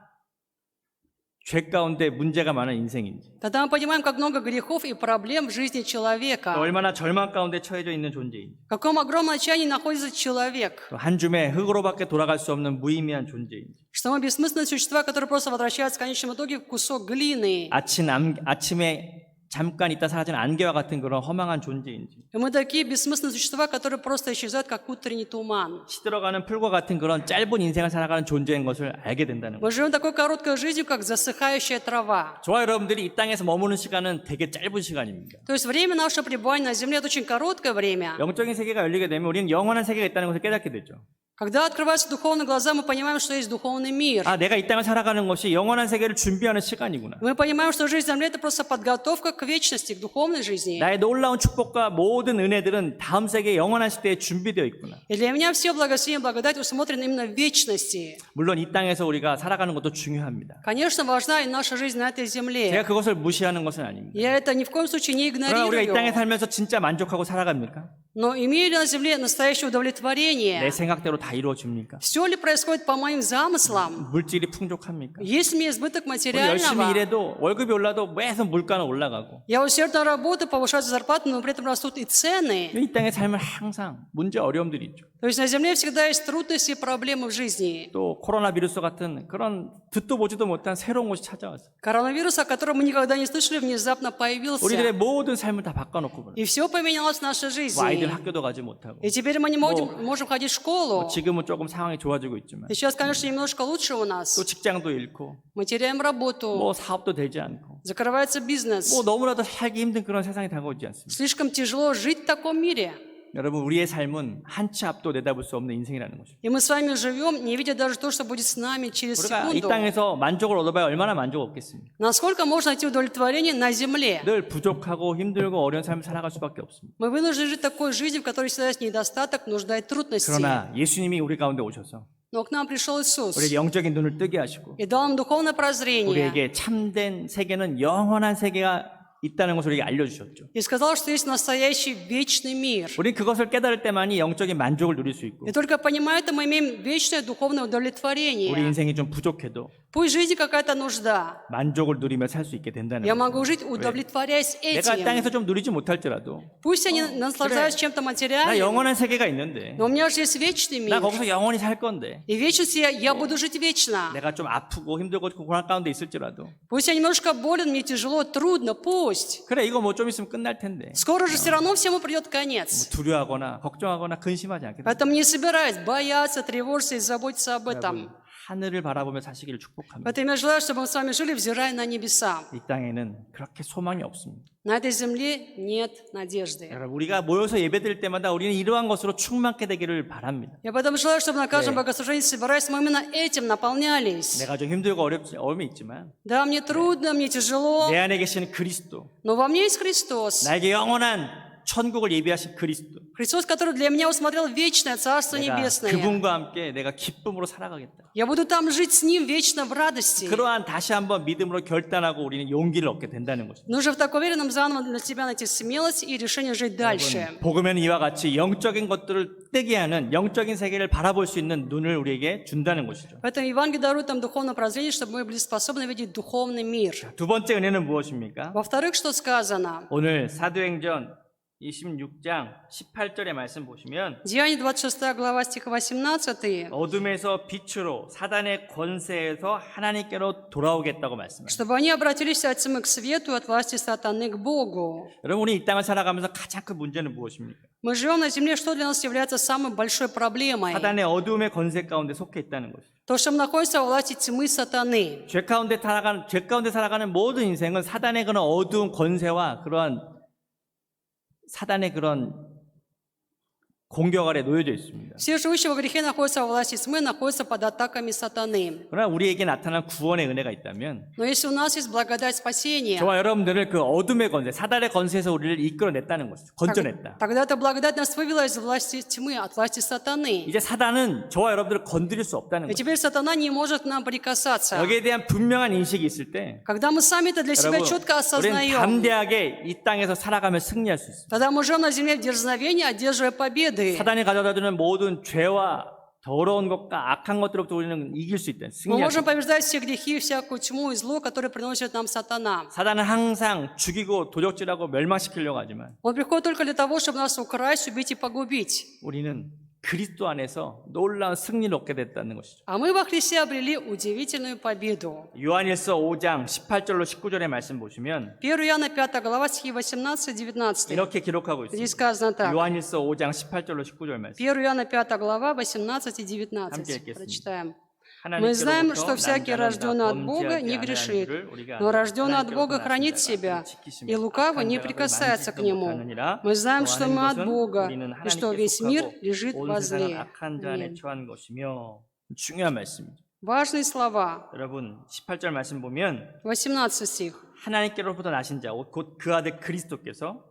죄 가운데 문제가 많은 인생인지, тогда мы понимаем, как много грехов и проблем в жизни 또 человека, 얼마나 절망 가운데 처해져 있는 존재인지, в каком огромном отчаянии находится человек, 또 한 줌의 흙으로밖에 돌아갈 수 없는 무의미한 존재인지, что мы бессмысленные существа, которые просто возвращаются в конечном итоге в кусок глины. 아침에 잠깐 있다 사라지는 안개와 같은 그런 허망한 존재인지, И мы такие бессмысленные существа, которые просто исчезают, как утренний туман. 시들어가는 풀과 같은 그런 짧은 인생을 살아가는 존재인 것을 알게 된다는 Мы 거예요. живем такой короткой жизнью, как засыхающая трава. 저와 여러분들이 이 땅에서 머무는 시간은 되게 짧은 시간입니다. То есть время нашего пребывания на земле – это очень короткое время. 영적인 세계가 열리게 되면 우리는 영원한 세계가 있다는 것을 깨닫게 되죠. Когда открываются духовные глаза, мы понимаем, что есть духовный мир. 아, 내가 이 땅을 살아가는 것이 영원한 세계를 준비하는 시간이구나. Мы понимаем, что жизнь Земли — это просто подготовка к вечности, к духовной жизни. 나의 놀라운 축복과 모든 은혜들은 다음 세계 영원한 시대에 준비되어 있구나. И для меня все благословение, благодать усмотрены именно в вечности. 물론 이 땅에서 우리가 살아가는 것도 중요합니다. Конечно, важна и наша жизнь на этой 제가 земле. 그것을 무시하는 것은 아닙니다. Я это ни в коем случае не 그러나 우리가 이 땅에 игнорирую. 살면서 진짜 만족하고 살아갑니까? Но имею ли на земле настоящее 내 удовлетворение? 생각대로 다 이루어집니까? Все ли происходит по моим замыслам? 물질이 풍족합니까? Есть ли мне избыток 우리 열심히 материального? 일해도 월급이 올라도 매선 물가는 올라가고 Я усердно работаю, повышаются зарплаты, но при этом растут и цены. 이 땅의 삶은 항상 문제 어려움들이 있죠. То есть на земле всегда есть трудности и проблемы в жизни. 또 코로나 비루스 같은 그런 듣도 보지도 못한 새로운 것이 찾아왔어. Коронавирус, о котором мы никогда не слышали, внезапно 우리들의 появился. 모든 삶을 다 바꿔놓고 그래. И все поменялось в нашей 뭐 아이들 жизни. 학교도 가지 못하고. И теперь мы не можем ходить в школу. 지금은 조금 상황이 좋아지고 있지만 Сейчас, конечно, немножко лучше у 또 нас. 직장도 잃고 Мы теряем работу, 뭐 사업도 되지 않고 закрывается бизнес. 뭐 너무나도 살기 힘든 그런 세상이 다가오지 않습니까? Слишком тяжело жить в таком мире. 여러분 우리의 삶은 한 치 앞도 내다볼 수 없는 인생이라는 것입니다. И мы с вами живем, не видя даже то, что будет с нами через 우리가 이 секунду. 땅에서 만족을 얻어봐야 얼마나 만족 없겠습니까? Насколько можно найти удовлетворение на земле? 늘 부족하고 힘들고 어려운 삶을 살아갈 수밖에 없습니다. Мы вынуждены жить такой жизнью, в которой всегда есть недостаток, нужда и трудности. 그러나 예수님이 우리 가운데 오셔서 Но к нам пришел Иисус 우리에게 영적인 눈을 뜨게 하시고 и дал нам духовное прозрение. 우리에게 참된 세계는 영원한 세계가 있다는 것을 우리에게 알려주셨죠. И сказал, что есть настоящий вечный мир. 우리는 그것을 깨달을 때만이 영적인 만족을 누릴 수 있고 И только понимая это, мы имеем вечное духовное 우리 удовлетворение. 인생이 좀 부족해도 Пусть в жизни какая-то нужда. 만족을 누리며 살 수 있게 된다는 Я 거죠. могу жить, удовлетворяясь 내가 этим. 땅에서 좀 누리지 못할지라도 Пусть я не наслаждаюсь чем-то 나 материальным, 영원한 세계가 있는데 но у меня же есть вечный 나 мир. 거기서 영원히 살 건데 И в вечности я буду жить вечно. 내가 좀 아프고 힘들고 고난 가운데 있을지라도 Пусть я немножко болен, мне тяжело, трудно, пусть. 그래 이거 뭐 좀 있으면 끝날 텐데 Скоро же все равно всему придет 뭐 конец. 두려워하거나 걱정하거나 근심하지 않겠다. Поэтому не собираюсь бояться, тревожиться и заботиться об этом. 하늘을 바라보며 사시기를 축복합니다. Поэтому я желаю, чтобы мы с вами жили, взирая на небеса. 이 땅에는 그렇게 소망이 없습니다. На этой земле нет надежды. 여러분 우리가 모여서 예배드릴 때마다 우리는 이러한 것으로 충만케 되기를 바랍니다. Я поэтому желаю, чтобы на каждом 네. богослужении, собираясь, мы именно этим наполнялись. 내가 좀 힘들고 어려움이 있지만 Да, мне трудно, мне тяжело, 내 안에 계시는 그리스도, но во мне есть Христос. 나에게 영원한 천국을 예비하신 그리스도, Христос, который для меня усмотрел вечное Царство 내가 Небесное. 그분과 함께 내가 기쁨으로 살아가겠다. Я буду там жить с Ним вечно в радости. 그러한 다시 한번 믿음으로 결단하고 우리는 용기를 얻게 된다는 것입니다. Нужно в так уверенном заново для себя найти смелость и решение жить дальше. 복음에는 이와 같이 영적인 것들을 뜨게 하는 영적인 세계를 바라볼 수 있는 눈을 우리에게 준다는 것이죠. Поэтому Евангелие дарует нам духовное прозрение, чтобы мы были способны видеть духовный мир. 두 번째 은혜는 무엇입니까? Во-вторых, что сказано? 오늘 사도행전 26장 18절의 말씀 보시면 Деяние 26 глава, стих 18. 어둠에서 빛으로 사단의 권세에서 하나님께로 돌아오겠다고 말씀합니다. Чтобы они обратились от тьмы к свету, от власти сатаны к Богу. 여러분 우리 이 땅을 살아가면서 가장 큰 문제는 무엇입니까? Мы живем на земле, что для нас является самой большой проблемой? 사단의 어둠의 권세 가운데 속해 있다는 것이죠. То, что мы находимся во власти тьмы сатаны. 죄 가운데 살아가는 모든 인생은 사단의 그런 어두운 권세와 그러한 사단의 그런 공격 아래 놓여져 있습니다. Все живущие во грехе находятся во власти тьмы, находятся под атаками сатаны. 그러나 우리에게 나타난 구원의 은혜가 있다면 Но если у нас есть благодать спасения, 저와 여러분들을 그 어둠의 권세, 사단의 권세에서 우리를 이끌어냈다는 것이죠. 건져냈다. тогда эта благодать нас вывела из власти тьмы, от власти сатаны. 이제 사단은 저와 여러분들을 건드릴 수 없다는 И 거죠. теперь сатана не может к нам прикасаться. 여기에 대한 분명한 인식이 있을 때 Когда мы сами это для себя 여러분 четко 우리는 осознаем, 담대하게 이 땅에서 살아가며 승리할 수 있습니다. тогда мы живем на земле в дерзновении, одерживая победы. 사단이 가져다주는 모든 죄와 더러운 것과 악한 것들로부터 우리는 이길 수 있다. Мы 승리할 수 можем 있다. побеждать все грехи, всякую тьму и зло, которое приносит нам сатана. 사단은 항상 죽이고 도적질하고 멸망시키려고 하지만 Он приходит только для того, чтобы нас украсть, убить и погубить. 우리는 그리스도 안에서 놀라운 승리를 얻게 됐다는 것이죠. А мы во Христе обрели удивительную победу. 요한일서 5장 18절로 19절의 말씀 보시면 1 Иоанна 5 глава, стихи 18-19. 이렇게 기록하고 Здесь 있습니다. сказано так. 요한일서 5장 18절로 19절 말씀. 1 Иоанна 5 глава, 18 и 19. 함께 읽겠습니다. Прочитаем. Мы знаем, что всякий рожденный от Бога не грешит, но рожденный от Бога хранит себя, и лукавый не прикасается к нему. Мы знаем, что мы от Бога, и что весь мир лежит во зле. Аминь. 중요한 말씀입니다. Важные слова. 여러분 18절 말씀 보면 18 стих. 하나님께로부터 나신 자 곧 그 아들 그리스도께서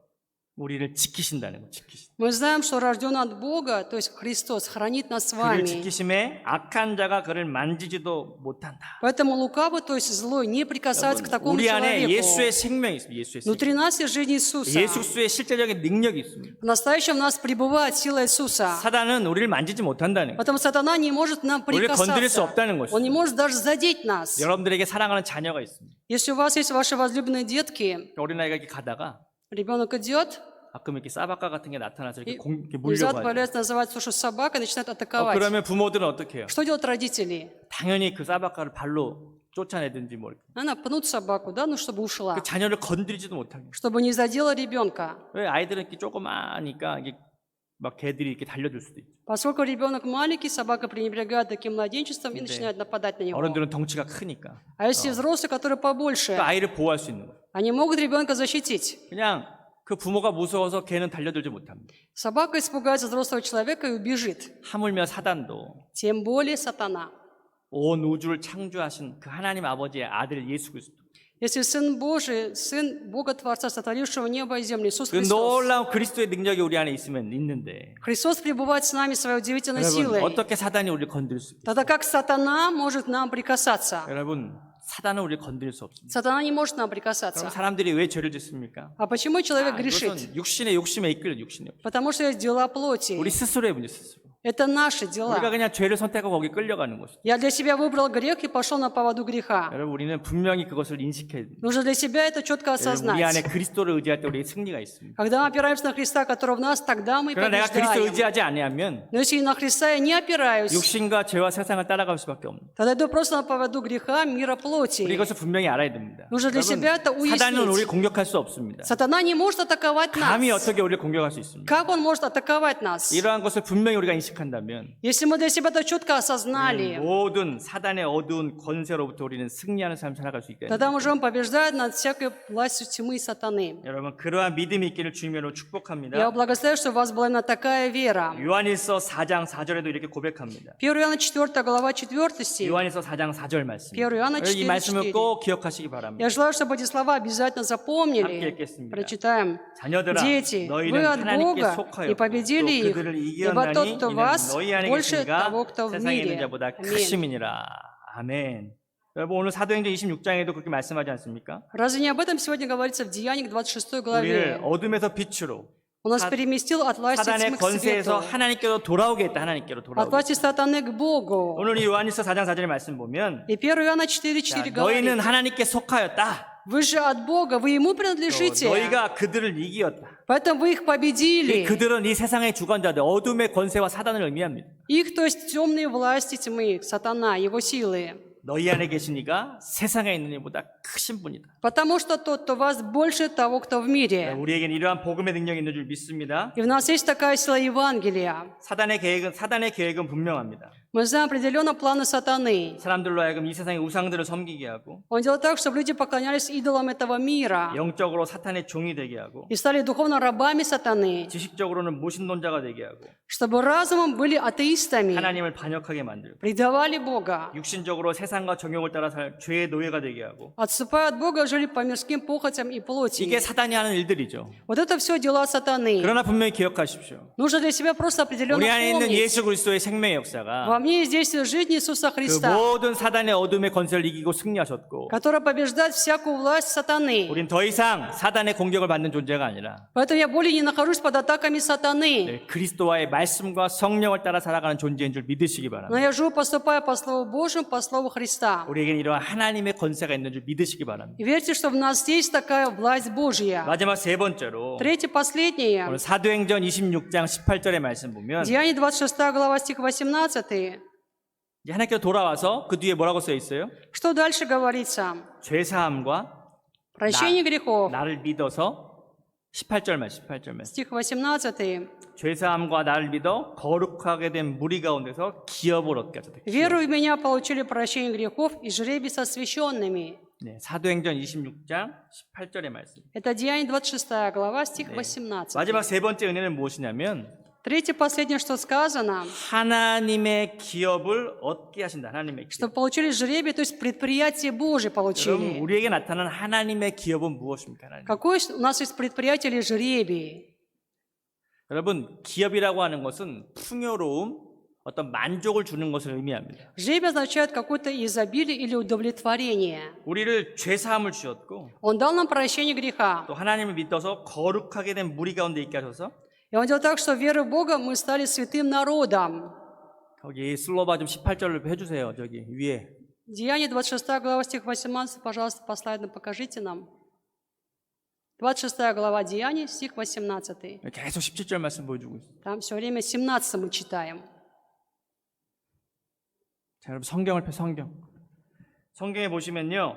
우리를 지키신다는 거, 지키신. Мы знаем, что рожден от Бога, то есть Христос, хранит нас с 그를 вами. 지키심에 악한 자가 그를 만지지도 못한다. Поэтому лукавый, то есть злой, не прикасается к такому 우리 안에 человеку. 예수의 생명이 있습니다. 예수의 생명. Внутри нас есть жизнь Иисуса. 예수의 실제적인 능력이 있습니다. В настоящем в нас пребывает сила Иисуса. 사단은 우리를 만지지 못한다는 거예요. Поэтому сатана не может нам 우리를 건드릴 수 прикасаться. 없다는 Он не 것이죠. может даже задеть нас. 여러분들에게 사랑하는 자녀가 있습니다. Если у вас есть ваши возлюбленные детки, 어린아이가 이렇게 가다가 ребенок идет, 가끔 이렇게 싸바까 같은 게 나타나서 이렇게, 이렇게 и взад 물려고 하죠. появляется, называется слушай, собака, и начинает атаковать. 그러면 부모들은 어떻게 해요? Что делают родители? 당연히 그 싸바까를 발로 쫓아내든지 뭐 이렇게. Она пнут собаку, да, ну чтобы ушла, 그 자녀를 건드리지도 못하게. чтобы не задела ребенка. 왜 아이들은 이렇게 조그마하니까 이게 막 개들이 이렇게 달려들 수도 있죠. Поскольку ребенок маленький, собака пренебрегает таким младенчеством и начинает нападать на него. 어른들은 덩치가 크니까 А если взрослые, которые побольше, 그 아이를 보호할 수 있는 거예요. они могут ребенка защитить. 그냥 그 부모가 무서워서 걔는 달려들지 못합니다. Собака испугается взрослого человека и убежит. 하물며 사단도 Тем более сатана. 온 우주를 창조하신 그 하나님 아버지의 아들 예수 그리스도. Если Сын Божий, Сын Бога Творца, сотворившего небо и землю, Иисус 그 Христос. 놀라운 그리스도의 능력이 우리 안에 있으면 있는데 Христос пребывает с нами своей удивительной 여러분 силой. 어떻게 사단이 우리를 건드릴 수 있어요? Тогда как сатана может нам прикасаться? 여러분 사단은 우리를 건드릴 수 없습니다. Сатана не может нам 그럼 прикасаться. 사람들이 왜 죄를 짓습니까? А почему человек грешит? 이것은 육신의 욕심에 이끌려 욕심에. Потому что есть дела плоти. 우리 스스로의 문제 스스로. Это наши 우리가 дела. 그냥 죄를 선택하고 거기 끌려가는 것이죠. Я для себя выбрал грех и пошел на поводу греха. 여러분 우리는 분명히 그것을 인식해야 돼요. Нужно для себя это четко 여러분, 우리 안에 осознать. 그리스도를 의지할 때 우리의 승리가 있습니다. Когда мы опираемся на Христа, который в нас, тогда мы 그러나 내가 그리스도 побеждаем. 의지하지 아니하면 Но если на Христа я не опираюсь, 육신과 죄와 세상을 따라갈 수밖에 없는. тогда иду просто на поводу греха, мира 우리 плоти. 이것을 분명히 알아야 됩니다. Нужно для себя это 사단은 우리를 уяснить. 공격할 수 없습니다. Сатана не может атаковать 감히 нас. 어떻게 우리를 공격할 수 있습니까? Как он может атаковать нас? 이러한 것을 분명히 우리가 인식한다면 Если мы для себя это четко осознали, 모든 사단의 어두운 권세로부터 우리는 승리하는 삶을 살아갈 수 있게 됩니다. тогда можем побеждать над всякой властью тьмы и сатаны. 여러분 그러한 믿음이 있기를 주님으로 Я 축복합니다. благословляю, что у вас была именно такая вера. 요한일서 4장 4절에도 이렇게 고백합니다. 1 Иоанна 4 глава 4 стих. 요한일서 4장 4절 말씀. 1 Иоанна 이 4, 말씀을 4. 꼭 기억하시기 바랍니다. Я желаю, чтобы эти слова обязательно 함께 запомнили. 읽겠습니다. Прочитаем. 자녀들아 Дети, вы 너희는 от 하나님께 Бога 속하여 и 또 победили их, 그들을 ибо тот, 이겼나니 кто в 이는 вас, 너희 안에 больше 계시니까 того, кто в 세상에 있는 мире. 자보다 Аминь. 크심이니라. 아멘. 여러분 오늘 사도행전 26장에도 그렇게 말씀하지 않습니까? Разве не об этом сегодня говорится в Деяниях 26 우리를 главе? 어둠에서 빛으로 Он нас 사- переместил от власти 사단의 тьмы к 권세에서 свету, 하나님께로 돌아오게 했다. 하나님께로 от 돌아오게. власти сатаны к Богу. 오늘 이 요한일서 4장 4절의 말씀 보면 И 1 Иоанна 자, 4:4 너희는 говорит, 하나님께 속하였다. вы же от Бога, вы Ему 또 принадлежите, 너희가 그들을 이기었다. поэтому вы их 이 победили. 그들은 이 세상의 주관자들, 어둠의 권세와 사단을 의미합니다. Их, то есть темные власти тьмы, сатана, его силы. 너희 안에 계시니까 세상에 있는 이보다 크신 분이다. Потому что тот, кто в вас, больше того, кто в мире. 우리에겐 이러한 복음의 능력이 있는 줄 믿습니다. И в нас есть такая сила Евангелия. 사단의 계획은 분명합니다. Мы знаем определенно планы сатаны. 사람들로 하여금 이 세상의 우상들을 섬기게 하고 Он делает так, чтобы люди поклонялись идолам этого мира 영적으로 사탄의 종이 되게 하고 и стали духовно рабами сатаны, 지식적으로는 모신론자가 되게 하고 чтобы разумом были атеистами, 하나님을 반역하게 만들고 предавали Бога, 육신적으로 세상과 정욕을 따라 살 죄의 노예가 되게 하고 отступая от Бога, жили по мирским похотям и плоти. 이게 사단이 하는 일들이죠. Вот это все дела сатаны. 그러나 분명히 기억하십시오. Нужно для себя просто определенно 우리 안에 있는 помнить. 예수 그리스도의 생명의 역사가 Во мне есть действие жизни Иисуса 그 Христа, 모든 사단의 어둠의 권세를 이기고 승리하셨고 которая побеждает всякую власть сатаны. 우린 더 이상 사단의 공격을 받는 존재가 아니라 Поэтому я более не нахожусь под атаками сатаны. 그리스도와의 말씀과 성령을 따라 살아가는 존재인 줄 믿으시기 Но 바랍니다. я живу, поступая по Слову Божьему, по Слову Христа. 우리에겐 이러한 하나님의 권세가 있는 줄 믿으시기 바랍니다. И верьте, что в нас есть такая власть Божья. 마지막 세 번째로 Третье, последнее. 오늘 사도행전 26장 18절의 말씀 보면 Деяние 26 глава, стих 18. 이제 하나님께로 돌아와서 그 뒤에 뭐라고 써 있어요? Что дальше говорится? 죄사함과 Прощение грехов 나를 믿어서 18절 말씀, 18절 말씀. Стих 18. 죄사함과 나를 믿어 거룩하게 된 무리 가운데서 기업을 얻게 하소서. «Верую в меня получили прощение грехов и жребий со священными». 네, 사도행전 26장 18절의 말씀. Это Деяние 26 глава, стих 18. 마지막 세 번째 은혜는 무엇이냐면 Третье, последнее, что сказано, 하나님의 기업을 얻게 하신다. 하나님의 기업. что получили жребий, то есть предприятие Божие 여러분, получили. 우리에게 나타나는 하나님의 기업은 무엇입니까? 하나님. Какое у нас есть предприятие или жребий? 여러분, 기업이라고 하는 것은 풍요로움, 어떤 만족을 주는 것을 의미합니다. Жребий означает какое-то изобилие или удовлетворение. 우리를 죄사함을 주셨고 Он дал нам прощение греха. 또 하나님을 믿어서 거룩하게 된 무리 가운데 있게 하셔서 И Он делал так, что верой в Бога мы стали святым народом. 거기 슬로바 좀 18절로 해주세요. 저기 위에. Деяние 26 глава, стих 18, пожалуйста, по слайдам покажите нам. 26 глава Деяний, стих 18. 계속 17절 말씀 보여주고 있어요. Там все время 17 мы читаем. 자, 여러분 성경을 펴 성경. 성경에 보시면요.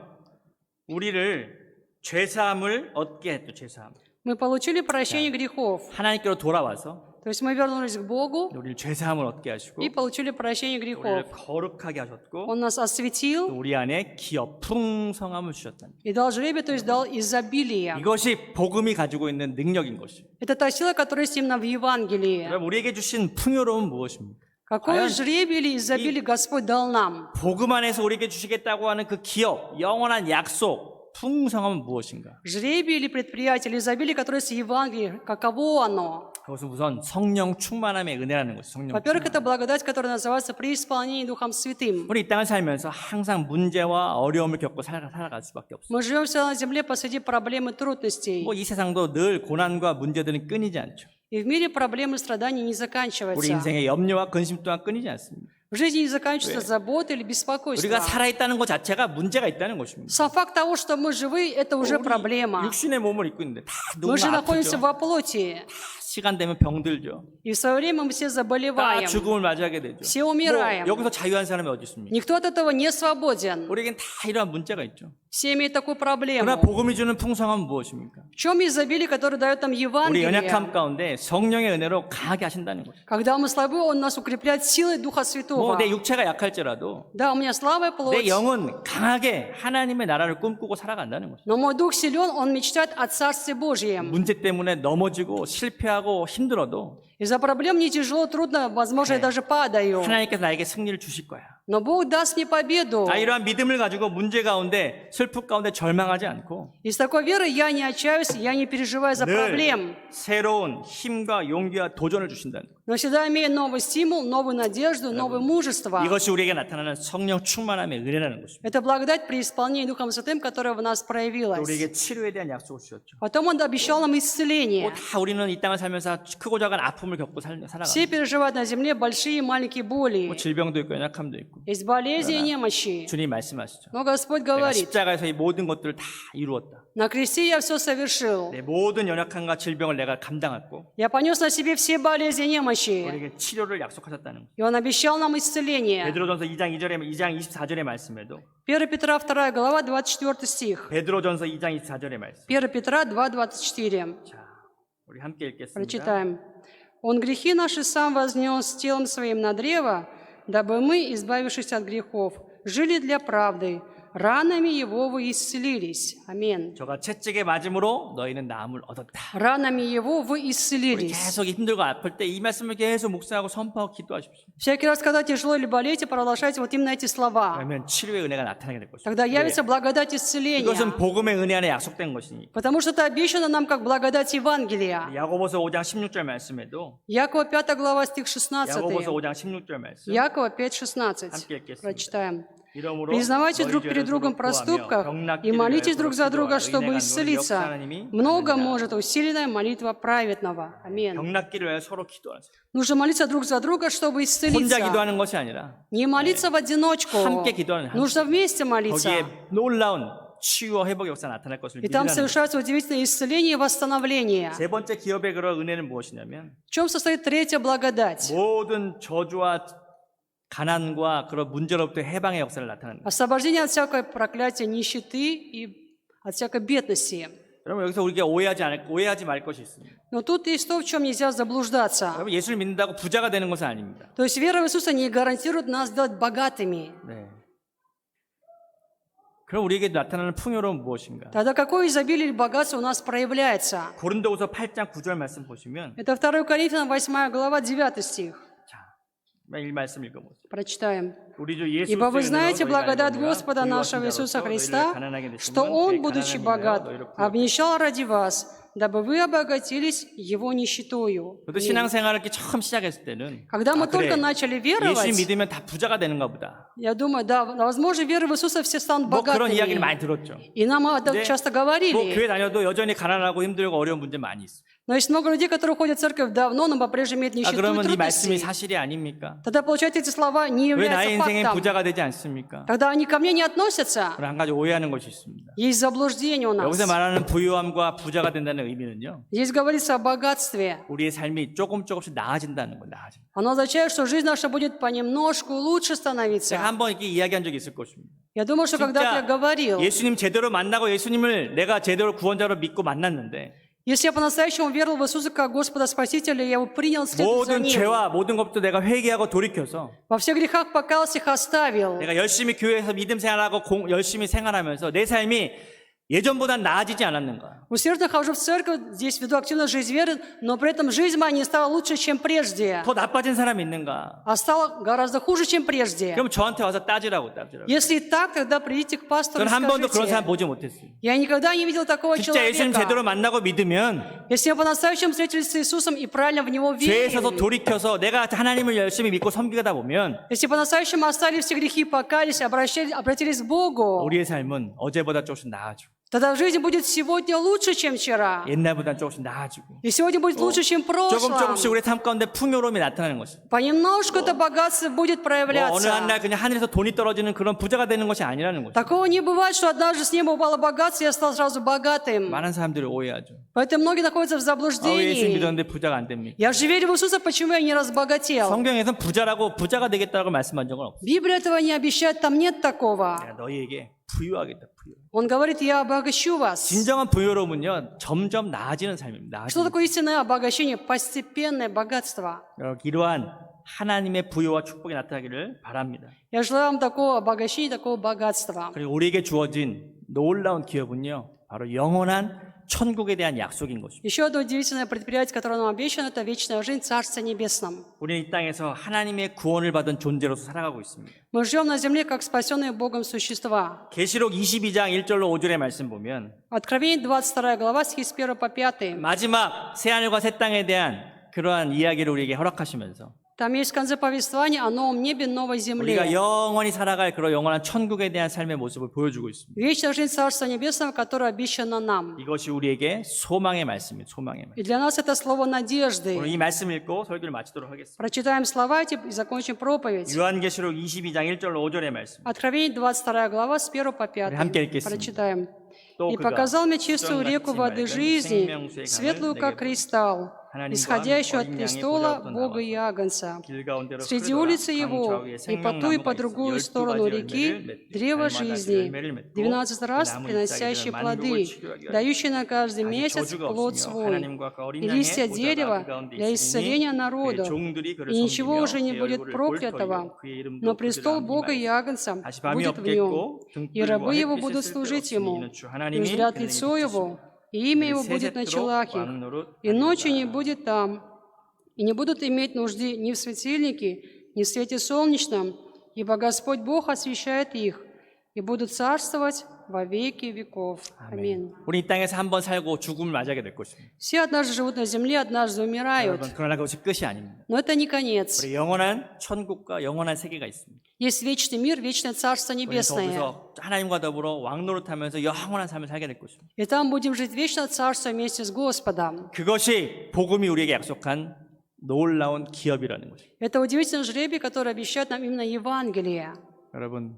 우리를 죄사함을 얻게 했죠. 죄사함. Мы получили прощение грехов. 하나님께로 돌아와서 То есть мы вернулись к Богу 우리를 죄사함을 얻게 하시고 и получили прощение грехов. 우리를 거룩하게 하셨고 Он нас 또 осветил 우리 안에 기업 풍성함을 주셨다. и дал жребий, то есть дал изобилие. 이것이 복음이 가지고 있는 능력인 것이에요. Это та сила, которая есть именно в Евангелии. 여러분 우리에게 주신 풍요로움은 무엇입니까? Какое 과연 жребие или изобилие Господь дал нам? 복음 안에서 우리에게 주시겠다고 하는 그 기업, 영원한 약속, 풍성함은 무엇인가? Жребие или предприятие, или изобилие, которое есть в Евангелии, каково оно? 그것은 우선 성령 충만함의 은혜라는 것이죠. 성령 Во-первых, 충만. это благодать, которая называется преисполнение Духом Святым. 우리 이 땅을 살면서 항상 문제와 어려움을 겪고 살아갈 수밖에 없어요. Мы живем все на земле посреди проблем и трудностей. 뭐 이 세상도 늘 고난과 문제들은 끊이지 않죠. И в мире проблемы и страданий не 우리 заканчиваются. 인생의 염려와 근심 또한 끊이지 않습니다. В жизни не заканчиваются заботы или беспокойство. 우리가 살아있다는 것 자체가 문제가 있다는 것입니다. Сам факт того, что мы живы, это уже проблема. 육신의 몸을 입고 있는데 다 Мы же 누구나 находимся 아프죠. во плоти. 시간 되면 병들죠. И в свое время мы все 다 заболеваем. 죽음을 맞이하게 되죠. Все 뭐 умираем. 여기서 자유한 사람이 어디 있습니까? Никто от этого не свободен. 우리에겐 다 이러한 문제가 있죠. Все имеют такую 그러나 проблему. 복음이 주는 풍성함은 무엇입니까? В чем изобилие, которое дает нам 우리 Евангелие? 연약함 가운데 성령의 은혜로 강하게 하신다는 거죠. Когда мы слабы, Он нас укрепляет силой Духа Святого. 뭐 내 육체가 약할지라도 Да, у меня слабая 내 плоть, 영은 강하게 하나님의 나라를 꿈꾸고 살아간다는 거죠. но мой дух силен, он мечтает о Царстве Божьем. 문제 때문에 넘어지고 실패하고 힘들어도 Из-за проблем мне тяжело, трудно, возможно, я даже падаю. 하나님께서 나에게 승리를 주실 거야. Но Бог даст мне победу. 이러한 믿음을 가지고 문제 가운데 슬픔 가운데 절망하지 않고 И с такой верой я не отчаюсь, я не переживаю за проблем, 늘 새로운 힘과 용기와 도전을 주신다는 거예요. но всегда имею новый стимул, новую надежду, новое мужество. 이것이 우리에게 나타나는 성령 충만함의 은혜라는 것입니다. Это благодать при исполнении Духом Святым, которая в нас 또 проявилась. 우리에게 치료에 대한 약속을 주셨죠. Потом Он обещал нам исцеление. 다 우리는 이 땅을 살면서 크고 작은 아픔을 겪고 살아가는 Все переживают на земле большие и маленькие боли. 질병도 있고 연약함도 있고 Есть болезни и немощи. 주님 말씀하시죠. Но Господь 내가 говорит, 십자가에서 이 모든 것들을 다 이루었다. на кресте я все совершил. 내 모든 연약함과 질병을 내가 감당했고 Я понес на себе все болезни и немощи. 우리에게 치료를 약속하셨다는 거예요. И Он обещал нам исцеление. 베드로전서 2장 24절의 말씀에도 1 Петра 2 глава 24 стих. 베드로전서 2장 24절의 말씀. 1 Петра 2:24. 자, 우리 함께 읽겠습니다. Прочитаем. «Он грехи наши сам вознес телом своим на древо, дабы мы, избавившись от грехов, жили для правды. Ранами Его вы исцелились». Аминь. 저가 채찍에 맞음으로 너희는 나음을 얻었다. Ранами Его вы 우리 исцелились. 계속 힘들고 아플 때 이 말씀을 계속 묵상하고 선포하고 기도하십시오. Всякий раз, когда тяжело или болеете, продолжайте вот именно эти слова. 그러면 치료의 은혜가 나타나게 될 것입니다. Тогда явится благодать исцеления. 이것은 복음의 은혜 안에 약속된 것이니 Потому что это обещано нам как благодать Евангелия. 야고보서 5장 16절 말씀에도 Якова 5 глава стих 16. 야고보서 5장 16절 말씀 Якова 5:16. 함께 읽겠습니다. Прочитаем. 이러므로 Признавайтесь 너희 друг 죄를 перед другом в 구하며 проступках и 병낫기를 молитесь 위하여 друг за друга, 기도하라. чтобы 의인의 исцелиться. 간구를 역사하나님이 Много 받느니라. может усиленная молитва праведного. Аминь. 병낫기를 위하여 서로 기도하세요. Нужно молиться друг за друга, чтобы 혼자 исцелиться. 기도하는 것이 아니라 Не молиться в одиночку. 함께 기도하는 Нужно вместе молиться. 거기에 놀라운 치유와 회복의 역사 나타날 것을 И там 믿으라는 совершается удивительное исцеление и восстановление. 세 번째 기업의 그런 은혜는 무엇이냐면 В чем состоит третья благодать? 모든 저주와 가난과 그런 문제로부터 해방의 역사를 나타내는 거예요. Освобождение от всякой проклятия, нищеты и от всякой бедности. 여러분 여기서 우리가 오해하지 말 것이 있습니다. Но тут есть то, в чем нельзя заблуждаться. 여러분 예수를 믿는다고 부자가 되는 것은 아닙니다. То есть вера в Иисуса не гарантирует нас сделать богатыми. 네. 그럼 우리에게 나타나는 풍요로움은 무엇인가? Тогда какое изобилие или богатство у нас проявляется? 고린도후서 8장 9절 말씀 보시면 Это 2 Коринфянам 8 глава 9 стих. 자, 이 말씀 읽어보세요. Прочитаем. 우리 주 예수 «Ибо вы 그리스도의 знаете 은혜로 너희가 благодать 알거니와 Господа 부유하신 нашего Иисуса 자로서 Христа, 너희를 가난하게 что 되시면 Он, 그의 будучи 가난함이 богат, 너희를 부유하게 обнищал ради вас, дабы вы обогатились Его нищетою». 저도 신앙생활을 이렇게 처음 시작했을 때는 Когда мы 그래, только начали 예수 веровать, 믿으면 다 부자가 되는가 보다. я думаю, да, возможно, верой в Иисуса все станут 뭐 그런 이야기를 많이 богатыми. 들었죠. И нам это 근데 часто 뭐 говорили. 교회 다녀도 여전히 가난하고 힘들고 어려운 문제 많이 있어. Но есть много людей, которые ходят в церковь давно, но по-прежнему имеют нищету и 그러면 이 말씀이 трудности. 사실이 아닙니까? Тогда, получается, эти слова не 왜 나의 являются 인생에 фактом. 부자가 되지 않습니까? Тогда они ко мне не относятся. 그런 한 가지 오해하는 것이 있습니다. Есть заблуждение у нас. 여기서 말하는 부유함과 부자가 된다는 의미는요. Здесь говорится о богатстве. 우리의 삶이 조금씩 나아진다는 거예요. 나아진다. Оно означает, что жизнь наша будет понемножку лучше 제가 становиться. 한번 이렇게 이야기한 적이 있을 것입니다. Я думаю, что когда-то я говорил, 예수님 제대로 만나고 예수님을 내가 제대로 구원자로 믿고 만났는데 если я по-настоящему верил в Иисуса как Господа Спасителя, я его принял следовать за 모든 Ним. 죄와 모든 것도 내가 회개하고 돌이켜서 Во всех грехах покаялся, их оставил. 내가 열심히 교회에서 믿음 생활하고 열심히 생활하면서 내 삶이 예전보단 나아지지 않았는가? Усердно хожу в церковь, здесь веду активную жизнь веры, но при этом жизнь моя не стала лучше, чем прежде, 더 나빠진 사람이 있는가? а стала гораздо хуже, чем прежде. 그럼 저한테 와서 따지라고. Если так, тогда придите к пастору и 저는 한 번도 그런 사람 скажите. 보지 못했어요. Я никогда не видел такого 진짜 예수님 제대로 человека. 만나고 믿으면 Если мы по-настоящему встретились с Иисусом и правильно в Него 죄에서도 верили, 돌이켜서 내가 하나님을 열심히 믿고 섬기다 보면 если по-настоящему оставили все грехи, покались, обратились к Богу, 우리의 삶은 어제보다 조금씩 나아지고 тогда жизнь будет сегодня лучше, чем вчера. 옛날보다 조금씩 나아지고 И сегодня будет лучше, чем в прошлом. 조금씩 우리 삶 가운데 풍요로움이 나타나는 것입니다. Понемножку это богатство будет 어느 проявляться. 한날 그냥 하늘에서 돈이 떨어지는 그런 부자가 되는 것이 아니라는 거죠. Такого не бывает, что однажды с неба упало богатство, и я стал сразу богатым. 많은 사람들이 오해하죠. Поэтому многие находятся в 왜 예수 заблуждении. 믿었는데 부자가 안 됩니까? Я же верю в Иисуса, почему я не разбогател? 성경에서는 부자가 되겠다고 말씀한 적은 없어요. Библия этого не обещает, там нет такого. 내가 너희에게 부유하겠다. 부유. Он говорит, я обогащу вас. 진정한 부유로움은요 점점 나아지는 삶입니다. Что 나아지는. такое истинное обогащение? Постепенное богатство. 여러분, 이러한 하나님의 부유와 축복이 나타나기를 바랍니다. Я желаю вам такого обогащения, такого богатства. 그리고 우리에게 주어진 놀라운 기업은요 바로 영원한 천국에 대한 약속인 것입니다. Еще одно удивительное предприятие, которое нам обещано, это вечная жизнь в Царстве Небесном. 우리는 이 땅에서 하나님의 구원을 받은 존재로서 살아가고 있습니다. Мы живем на земле, как спасенные Богом существа. 계시록 22장 1절로 5절의 말씀 보면 Откровение 22 глава, стихи с 1 по 5. 마지막 새하늘과 새 땅에 대한 그러한 이야기를 우리에게 허락하시면서 Там есть в конце повествования о новом небе, новой 우리가 земле. 영원히 살아갈 그런 영원한 천국에 대한 삶의 모습을 보여주고 있습니다. Вечная жизнь Царства Небесного, которое обещано нам. 이것이 우리에게 소망의 말씀입니다. 소망의 말씀. И для нас это слово 오늘 надежды. 이 말씀 읽고 설교를 마치도록 하겠습니다. Прочитаем слова эти и закончим проповедь. 요한계시록 22장 1절로 5절의 말씀. Откровение 22 глава, с 1 по 5. 함께 읽겠습니다. Прочитаем. 또 «И 그가 показал мне чистую реку воды жизни, 생명수의 강을 светлую, 내게 как кристалл, 하나님과 исходящую от 어린 양의 престола 보좌로부터 Бога и 나와서 Агнца. 길 가운데로 Среди 흐르더라. улицы 강 его 좌우에 и по ту и по 생명나무가 другую 있어. сторону 12가지 реки 열매를 맺되 древо 달마다 그 жизни, 열매를 맺고 12 раз 나무 приносящие 잎사귀를 плоды, 만들고 치료하기 위하여 дающие на каждый 아직 месяц 저주가 плод 없으며 свой, 하나님과 그 어린 и 양의 листья 보좌가 дерева 그 가운데 для исцеления 있으니 народов. 그의 종들이 그를 И ничего 섬기며 уже не 그의 будет 얼굴을 проклятого, 볼터이요 그의 이름도 но 그들 престол 앞에 Бога и 임하리라. Агнца 다시 밤이 будет в нем, 없겠고 и рабы его 등불과 будут 햇빛을 служить 쓸 ему, 이는 주 и 하나님이 узрят 그들에게 лицо его, 비치시고 и имя его 그들이 будет на 세세토록 челах их, 왕 노릇 и ночью не 하리라. будет там, и не будут иметь нужды ни в светильнике, ни в свете солнечном, ибо Господь Бог освещает их, и будут царствовать во веки веков. Аминь. 우리 이 땅에서 한번 살고 죽음을 맞이하게 될 것입니다. Все однажды живут на земле, однажды умирают, 여러분, 그러나 그것이 끝이 아닙니다. но это не конец. 우리 영원한 천국과 영원한 세계가 있습니다. Есть вечный мир, вечное Царство 우리는 Небесное. 거기서 하나님과 더불어 왕노릇하면서 영원한 삶을 살게 될 것입니다. И там будем жить вечно Царство вместе с Господом. 그것이 복음이 우리에게 약속한 놀라운 기업이라는 것입니다. Это удивительный жребий, который обещает нам именно Евангелие. 여러분,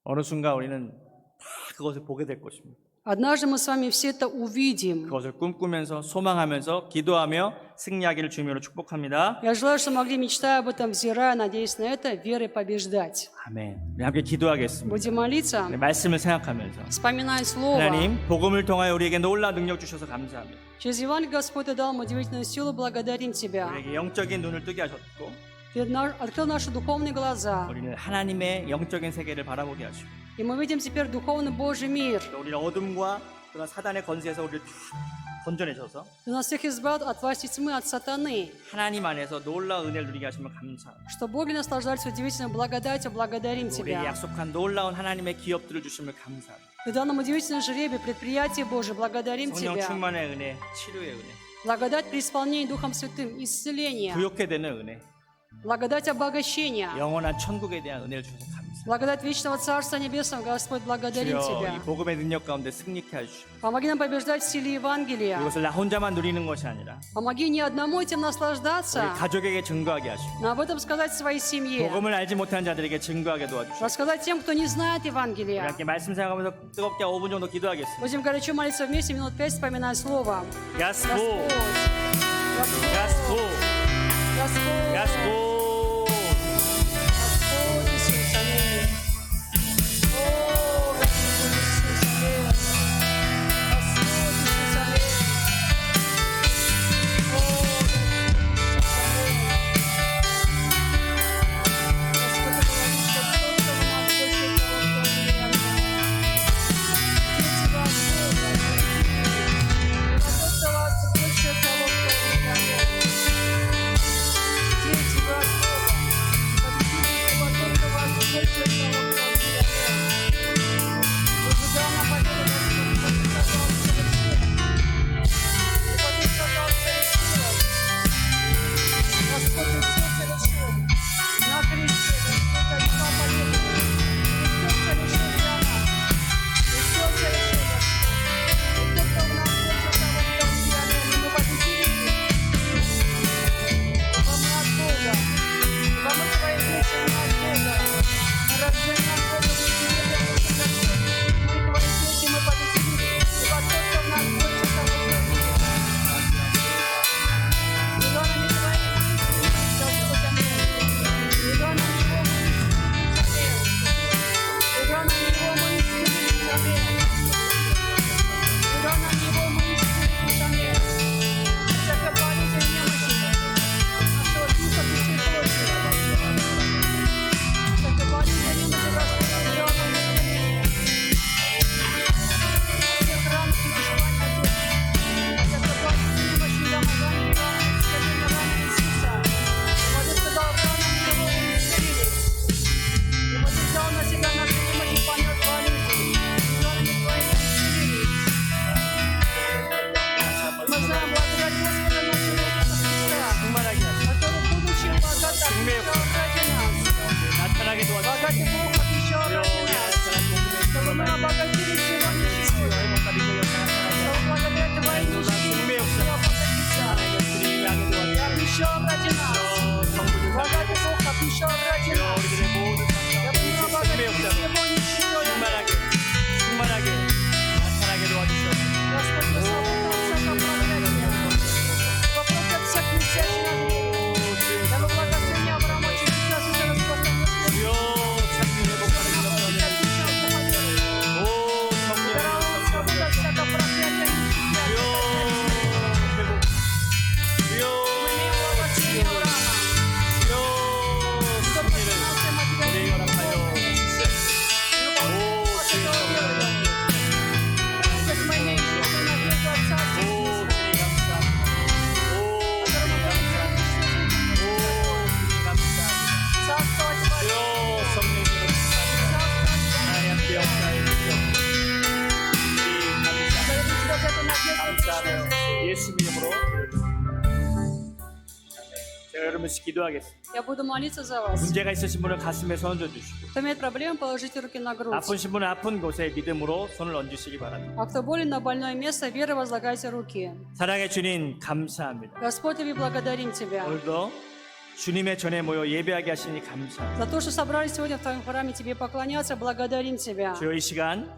어느 순간 우리는 다 그것을 보게 될 것입니다. Однажды мы с вами все это увидим. 그것을 꿈꾸면서 소망하면서 기도하며 승리하기를 주님으로 축복합니다. Я желаю, что могли, мечтая об этом, взирая, надеясь на это, верой побеждать. 아멘. 우리 함께 기도하겠습니다. Будем молиться, 네, 말씀을 생각하면서 вспоминая Слово. 하나님 복음을 통하여 우리에게 놀라운 능력 주셔서 감사합니다. Через Евангелие Господь Ты дал нам удивительную силу, благодарим Тебя. 우리에게 영적인 눈을 뜨게 하셨고 Ты открыл наши духовные глаза, 우리는 하나님의 영적인 세계를 바라보게 하시고 и мы видим теперь духовный Божий мир. 또 우리는 어둠과 그런 사단의 권세에서 우리를 다 건져내셔서 Ты нас всех избрал от власти тьмы, от сатаны, 하나님 안에서 놀라운 은혜를 누리게 하시면 감사합니다. что Боги наслаждались удивительной благодатью, благодарим 우리에게 Тебя. 약속한 놀라운 하나님의 기업들을 주시면 감사합니다. Ты дал нам удивительное жребие, предприятие Божие, благодарим 성령 Тебя. 충만의 은혜, 치료의 은혜, Благодать при исполнении Духом Святым, исцеление, 부욕해 되는 은혜, благодать обогащения, 영원한 천국에 대한 은혜를 주셔서 감사합니다. благодать вечного Царства Небесного. Господь, благодарим 주여 Тебя. 이 복음의 능력 가운데 승리케 해주시고 Помоги нам побеждать в силе Евангелия. 이것을 나 혼자만 누리는 것이 아니라 Помоги не одному этим 우리 наслаждаться, 가족에게 증거하게 하시고 но об этом сказать своей семье. 복음을 알지 못한 자들에게 증거하게 도와주시고 Рассказать тем, кто не знает 우리 Евангелия. 함께 말씀 생각하면서 뜨겁게 5분 정도 기도하겠습니다. Будем горячо молиться вместе, минут 5, вспоминая Слово. 야스포, Господь, Господь, 야스포, Господь, 야스포. Господь Иисус, аминь. О, Господь Иисус, аминь. Господь Иисус, аминь. О, Господь Иисус, аминь. Господь, ты говоришь, что кто-то у нас больше того, кто меня знает. Дети вас Бога, кто-то вас больше того, кто меня знает. Дети вас Бога, победите его, только вас больше того, кто меня знает. Ожидал на победу, Господь, сказал совершенно. И вот ты сказал совершилось. Господь, ты все совершил. На кресте, Господь, одержал победу. Ты все совершил для нас. Ты все совершил, Господь. И только у нас больше того, кто меня знает. Мы победили их. Ибо мы от Бога. Ибо мы твои дети, мы от Бога. Мы рождены от Бога, мы тебе Господь, Господь. Мы твои дети, мы победили. Ибо только у нас больше того, кто меня знает. Миллионами твоих Господь, аминь. Миллионами его мы исцелились, аминь. Миллионами его мы исцелились, аминь. Миллионами его мы исцелились, аминь. Всякая болезнь и немощи нашего духа, души и плоти. Всякая болезнь и немощи, Господь, миллионами исцелились. Всех ран и переживаний Отец. Всякая болезнь и немощи, домогание, раны, исцеление раны Иисуса. Вот Ты сказал, ранами его мы исцелились. И вот Ты взял на себя наши немощи, понес болезнь. Миллионами Твоими исцелились. Мы знаем благодать Господа нашего Иисуса Христа, 충만하게 하시고 который, будучи богат, обещал ради нас. 나타나게 도와주시고 Богатый Бог обещал ради нас, чтобы мы обогатились Его нищетой. Чтобы благодаря Твоей нищете Его обогатиться. И обещал ради нас. Богатый Бог обещал ради нас. Я буду обогатиться Его нищетой. 충만하게 나타나게 도와주시옵소서. Господь, мы свободны от всякого проклятия. Вопрос от всех висящих на древе. Я во благословении Авраама через тебя уже распространился. 주여 참히 회복하는 Господь, 역사를 обещал помогать. 오 성령 Даровал свободу от всякого проклятия и нищеты. 주여 회복 주여 Мы имеем благословение Авраама. 주여 Кто 승리를 подчинился материальному 우리에게 허락하여 주시옵소서. 오 주의 성령 Как мы имеем жизнь на надежду от Царства 오 Небесного, 주님 감사합니다. 오 которому 주님 дали 감사합니다. жизнь 오 주님 감사합니다. царствовать во 주여 веки. 성령님을 감사합니다. Царствовать во 하나님 веки. 함께 역사해 주시옵소서. 우리 감사합니다. Благодарю Тебя за эту надежду 감사하며 вечную. 예수 이름으로 제가 여러분씩 기도하겠습니다. Я буду молиться за вас. 문제가 있으신 분은 가슴에 손 얹어 주시고 Кто имеет проблемы, положите руки на грудь. 아프신 분은 아픈 곳에 믿음으로 손을 얹으시기 바랍니다. А кто болен на больное место, верой возлагайте руки. 사랑의 주님 감사합니다. Господь, мы благодарим Тебя 오늘도 주님의 전에 모여 예배하게 하시니 감사합니다. за то, что собрались сегодня в Твоем храме Тебе поклоняться, благодарим Тебя. 주여 이 시간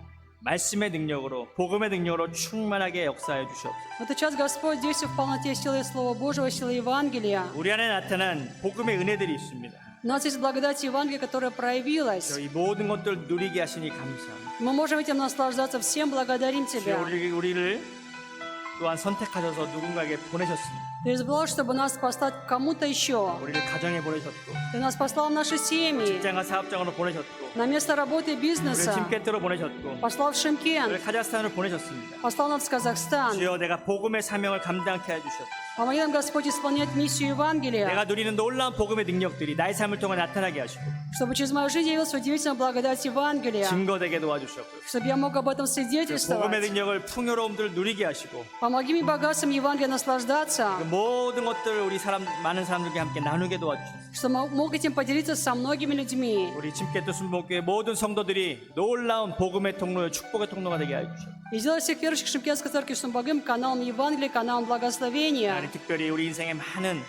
말씀의 능력으로 복음의 능력으로 충만하게 역사해 주시옵소서. В этот час Господь действует в полноте силы Слова Божьего, силы Евангелия. 우리 안에 나타난 복음의 은혜들이 있습니다. У нас есть благодать Евангелия, которая проявилась. 저희 모든 것들 누리게 하시니 감사합니다. Мы можем этим наслаждаться. Всем благодарим Тебя. 우리를 또한 선택하셔서 누군가에게 보내셨습니다. Ты избрал, чтобы нас послать к кому-то еще. 우리를 가정에 보내셨고 Ты нас послал в наши семьи, 직장과 사업장으로 보내셨고 на место работы и 우리를 бизнеса. 침켓으로 보내셨고 Послал в Шымкент, 우리를 카자흐스탄으로 보내셨습니다. послал нас в Казахстан. 주여 내가 복음의 사명을 감당케 해주셨고 Помоги нам, Господь, исполнять миссию Евангелия, 내가 누리는 놀라운 복음의 능력들이 나의 삶을 통해 나타나게 하시고 чтобы через мою жизнь явилась удивительная благодать Евангелия, 증거되게 도와주셨고 чтобы я мог об этом 복음의 свидетельствовать. 능력을 풍요로움들을 누리게 하시고 Помоги мне богатством Евангелия наслаждаться, 그 모든 것들을 우리 많은 사람들과 함께 на누게 도와주셨습니다. чтобы мог этим поделиться со многими людьми. 우리 침켓도 순복교회 모든 성도들이 놀라운 복음의 통로요 축복의 통로가 되게 해주셨습니다. И сделай всех верующих Шымкентской церкви Шумбагым каналом Евангелия, каналом благословения. 하나님 특별히 우리 인생의 많은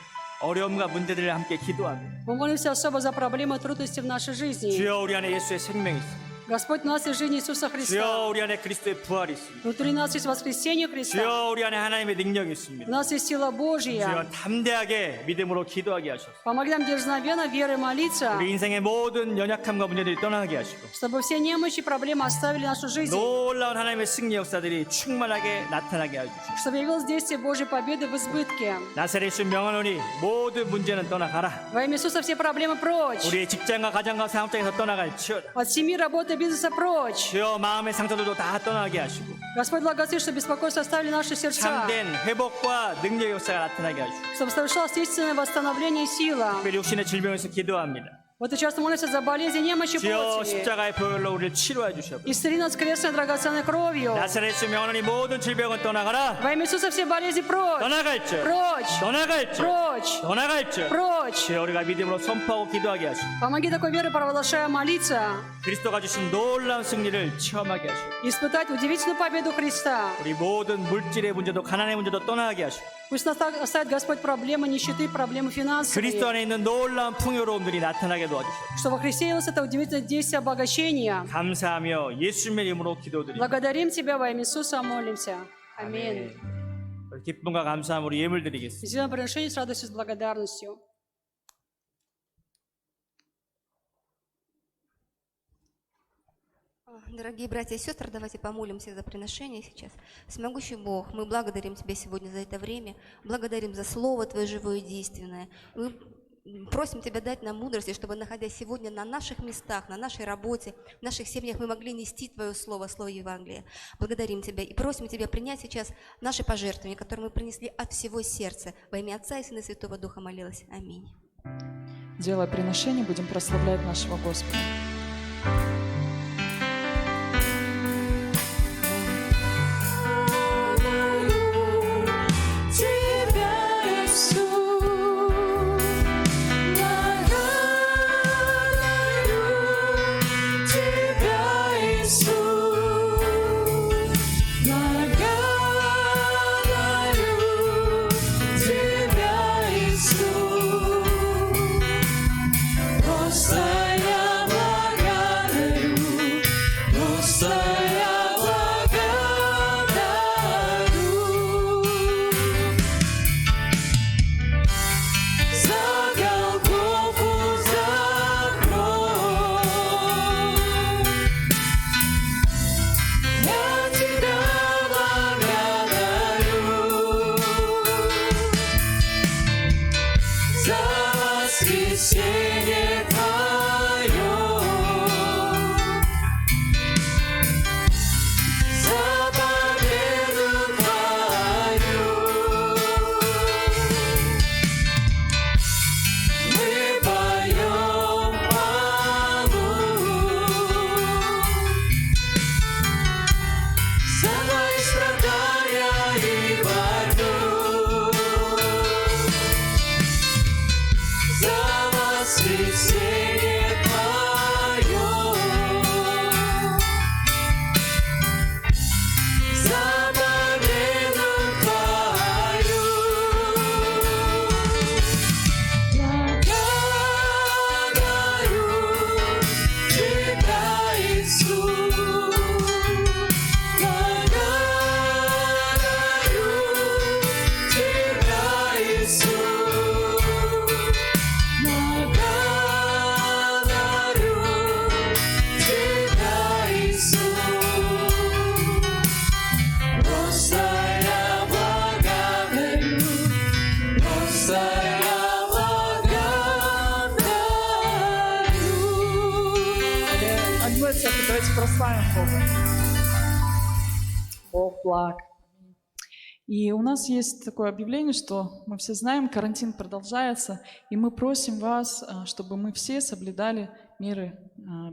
어려움과 문제들을 함께 기도합니다. Мы молимся особо за проблемы и трудности в нашей жизни. 주여 우리 안에 예수의 생명이 있습니다. Господь, у нас есть жизнь Иисуса Христа. 주여 우리 안에 그리스도의 부활이 있습니다. Внутри нас есть воскресение Христа. 주여 우리 안에 하나님의 능력이 У 있습니다. нас есть сила 주여 Божья. 담대하게 믿음으로 기도하게 하셔서 Помоги нам дерзновенно верой молиться, 우리 인생의 모든 연약함과 문제들이 떠나게 하시고 чтобы все немощи и проблемы оставили нашу жизнь, 놀라운 하나님의 승리 역사들이 충만하게 나타나게 해주시고 чтобы явилось действие Божьей победы в избытке. 나사렛 예수 명하노니 모든 문제는 떠나가라. Во имя Иисуса все проблемы прочь. 우리의 직장과 가정과 사업장에서 떠나갈지어다. От семьи, работы, бизнеса прочь. 주여 마음의 상처들도 다 떠나게 하시고 Господь, благослови, чтобы беспокойство оставили наши сердца, 참된 회복과 능력 역사가 나타나게 하시고 чтобы совершалось истинное восстановление и сила. 특별히 육신의 질병에서 기도합니다. Вот и часто молимся за болезни, немощи 주여 плоти. 십자가의 보혈로 우리를 치료해 주시옵소서. Исцели нас крестной драгоценной кровью. 나사렛 예수 명하노니 모든 질병은 떠나가라. Во имя Иисуса все болезни прочь. 떠나갈지어다. Прочь. 떠나갈지어다. Прочь. 떠나갈지어다. Прочь. 주여 우리가 믿음으로 선포하고 기도하게 하시고 Помоги такой верой, провозглашая, молиться, 그리스도가 주신 놀라운 승리를 체험하게 하시고 испытать удивительную победу Христа. 우리 모든 물질의 문제도 가난의 문제도 떠나게 하시고 Пусть оставит Господь проблемы нищеты, проблемы 그리스도 финансовые, 안에 있는 놀라운 풍요로움들이 나타나게 도와주시옵소서. чтобы во Христе явилось это удивительное действие обогащения. 감사하며 예수님의 이름으로 기도드립니다. Благодарим Тебя во имя Иисуса, молимся. Аминь. 기쁨과 감사함으로 예물 드리겠습니다. Сделаем приношение с радостью, с благодарностью. Дорогие братья и сестры, давайте помолимся за приношение сейчас. Всемогущий Бог, мы благодарим Тебя сегодня за это время, благодарим за Слово Твое живое и действенное. Мы просим Тебя дать нам мудрости, чтобы, находясь сегодня на наших местах, на нашей работе, в наших семьях, мы могли нести Твое Слово, Слово Евангелия. Благодарим Тебя и просим Тебя принять сейчас наши пожертвования, которые мы принесли от всего сердца. Во имя Отца и Сына и Святого Духа молилась. Аминь. Делая приношение, будем прославлять нашего Господа. Просто я прославим Бога. Бог благ. И у нас есть такое объявление, что мы все знаем, карантин продолжается, и мы просим вас, чтобы мы все соблюдали меры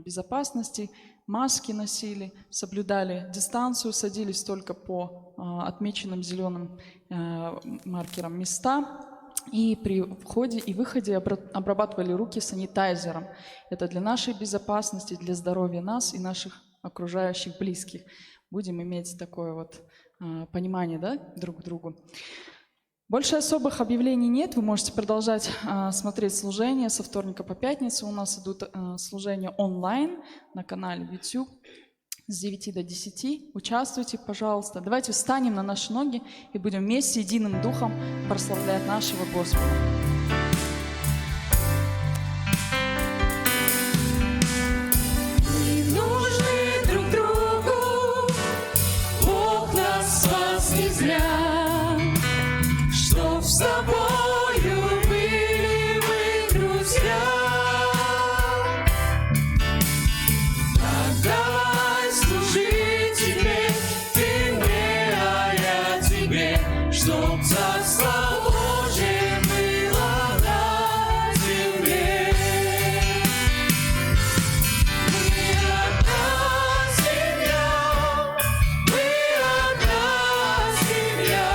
безопасности, маски носили, соблюдали дистанцию, садились только по отмеченным зеленым маркерам места, и при входе и выходе обрабатывали руки санитайзером. Это для нашей безопасности, для здоровья нас и наших окружающих близких. Будем иметь такое вот понимание, да, друг к другу. Больше особых объявлений нет. Вы можете продолжать смотреть служения со вторника по пятницу. У нас идут служения онлайн на канале YouTube с 9 до 10. Участвуйте, пожалуйста. Давайте встанем на наши ноги и будем вместе, единым духом прославлять нашего Господа. С тобою были мы друзья. Отдавай служить тебе, ты мне, а я тебе, чтоб царство Божие было на земле. Мы одна семья, мы одна семья.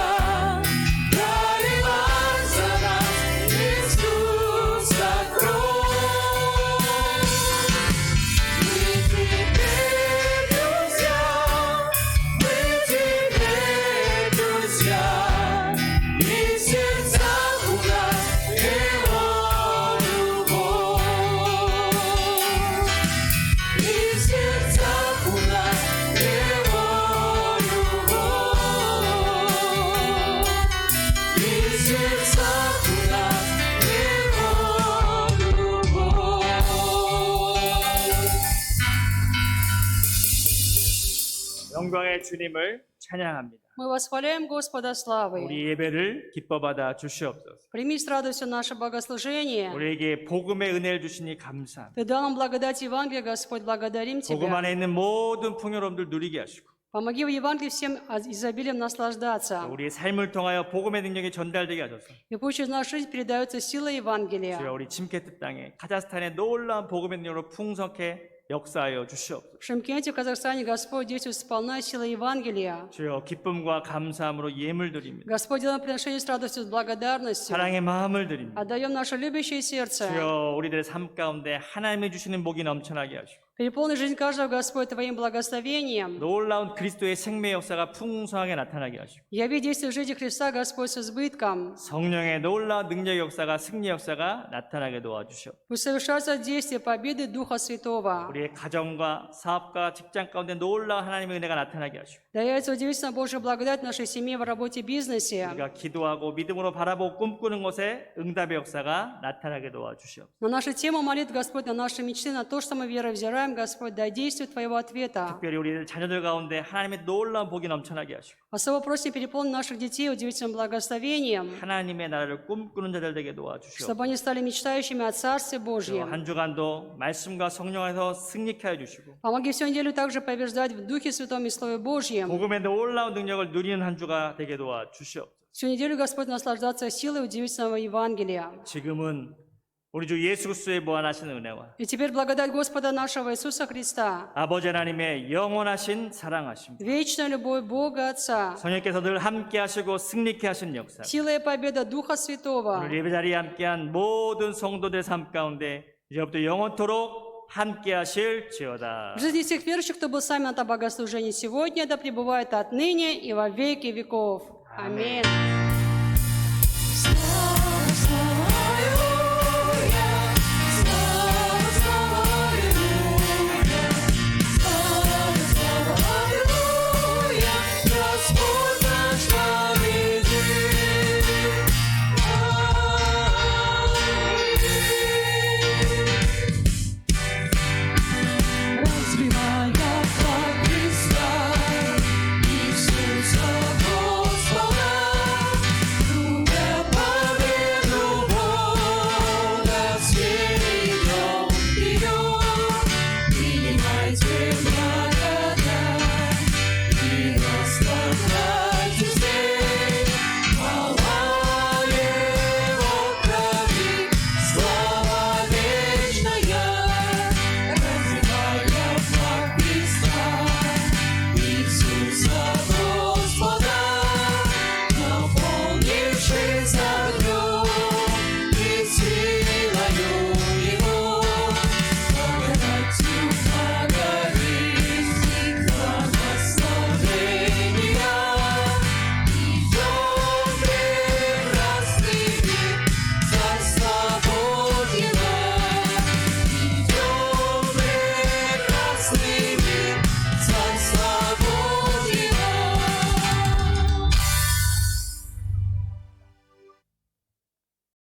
영광의 주님을 찬양합니다. Мы восхваляем Господа славы. 우리 예배를 기뻐 받아 주시옵소서. Прими с радостью наше богослужение. 우리에게 복음의 은혜를 주시니 감사합니다. Ты дал нам благодать Евангелия, Господь, благодарим 복음 Тебя. 안에 있는 모든 풍요로움들 누리게 하시고 Помоги в Евангелии всем изобилием наслаждаться. 우리의 삶을 통하여 복음의 능력이 전달되게 하소서. И пусть через нашу жизнь передается сила Евангелия. 주여 우리 침케트 땅에 카자흐스탄의 놀라운 복음의 능력으로 풍성케 역사하여 주시옵소서. В Шымкенте, в Казахстане, Господь действует сполна силой Евангелия. 주여 기쁨과 감사함으로 예물 드립니다. Господь, делаем приношение с радостью, с благодарностью. 사랑의 마음을 드립니다. Отдаем наше любящее сердце. 주여 우리들의 삶 가운데 하나님이 주시는 복이 넘쳐나게 하시고 Переполни жизнь каждого, Господь, Твоим благословением. 놀라운 그리스도의 생명 역사가 풍성하게 나타나게 하시고 Яви действие в жизни Христа, Господь, с избытком. 성령의 놀라운 능력 역사가 승리 역사가 на타나게 도와주시옵소서. Пусть совершаются действия победы Духа Святого. 우리의 가정과 사업과 직장 가운데 놀라운 하나님의 은혜가 나타나게 하시고 Да явится удивительно Божья благодать в нашей семье, в работе, бизнесе. 우리가 기도하고 믿음으로 바라보고 꿈꾸는 곳에 응답의 역사가 나타나게 도와주시옵소서. На нашу тему молит Господь, на наши мечты, на то, что мы верой взираем, Господь, дай действие Твоего ответа. 특별히 우리들 자녀들 가운데 하나님의 놀라운 복이 넘쳐나게 하시고 Особо просим переполнить наших детей удивительным благословением, 하나님의 나라를 꿈꾸는 자들 되게 도와주시옵소서. чтобы они стали мечтающими о Царстве Божьем. 한 주간도 말씀과 성령 안에서 승리케 해 주시고 Помоги всю неделю также побеждать в Духе Святом и Слове Божьем. 복음의 놀라운 능력을 누리는 한 주가 되게 도와주시옵소서. Всю неделю, Господь, наслаждаться силой удивительного Евангелия. 지금은 우리 주 예수 그리스도의 무한하신 은혜와 И теперь благодать Господа нашего Иисуса Христа, 아버지 하나님의 영원하신 사랑하심, вечная любовь Бога Отца, 성령께서 늘 함께 하시고 승리케 하신 역사, сила и победа Духа Святого, 오늘 예배 자리에 함께한 모든 성도들 삶 가운데 이제부터 영원토록 함께 하실지어다. в жизни всех верующих, кто был с нами на этом богослужении сегодня, да пребывает отныне и во веки веков. Аминь.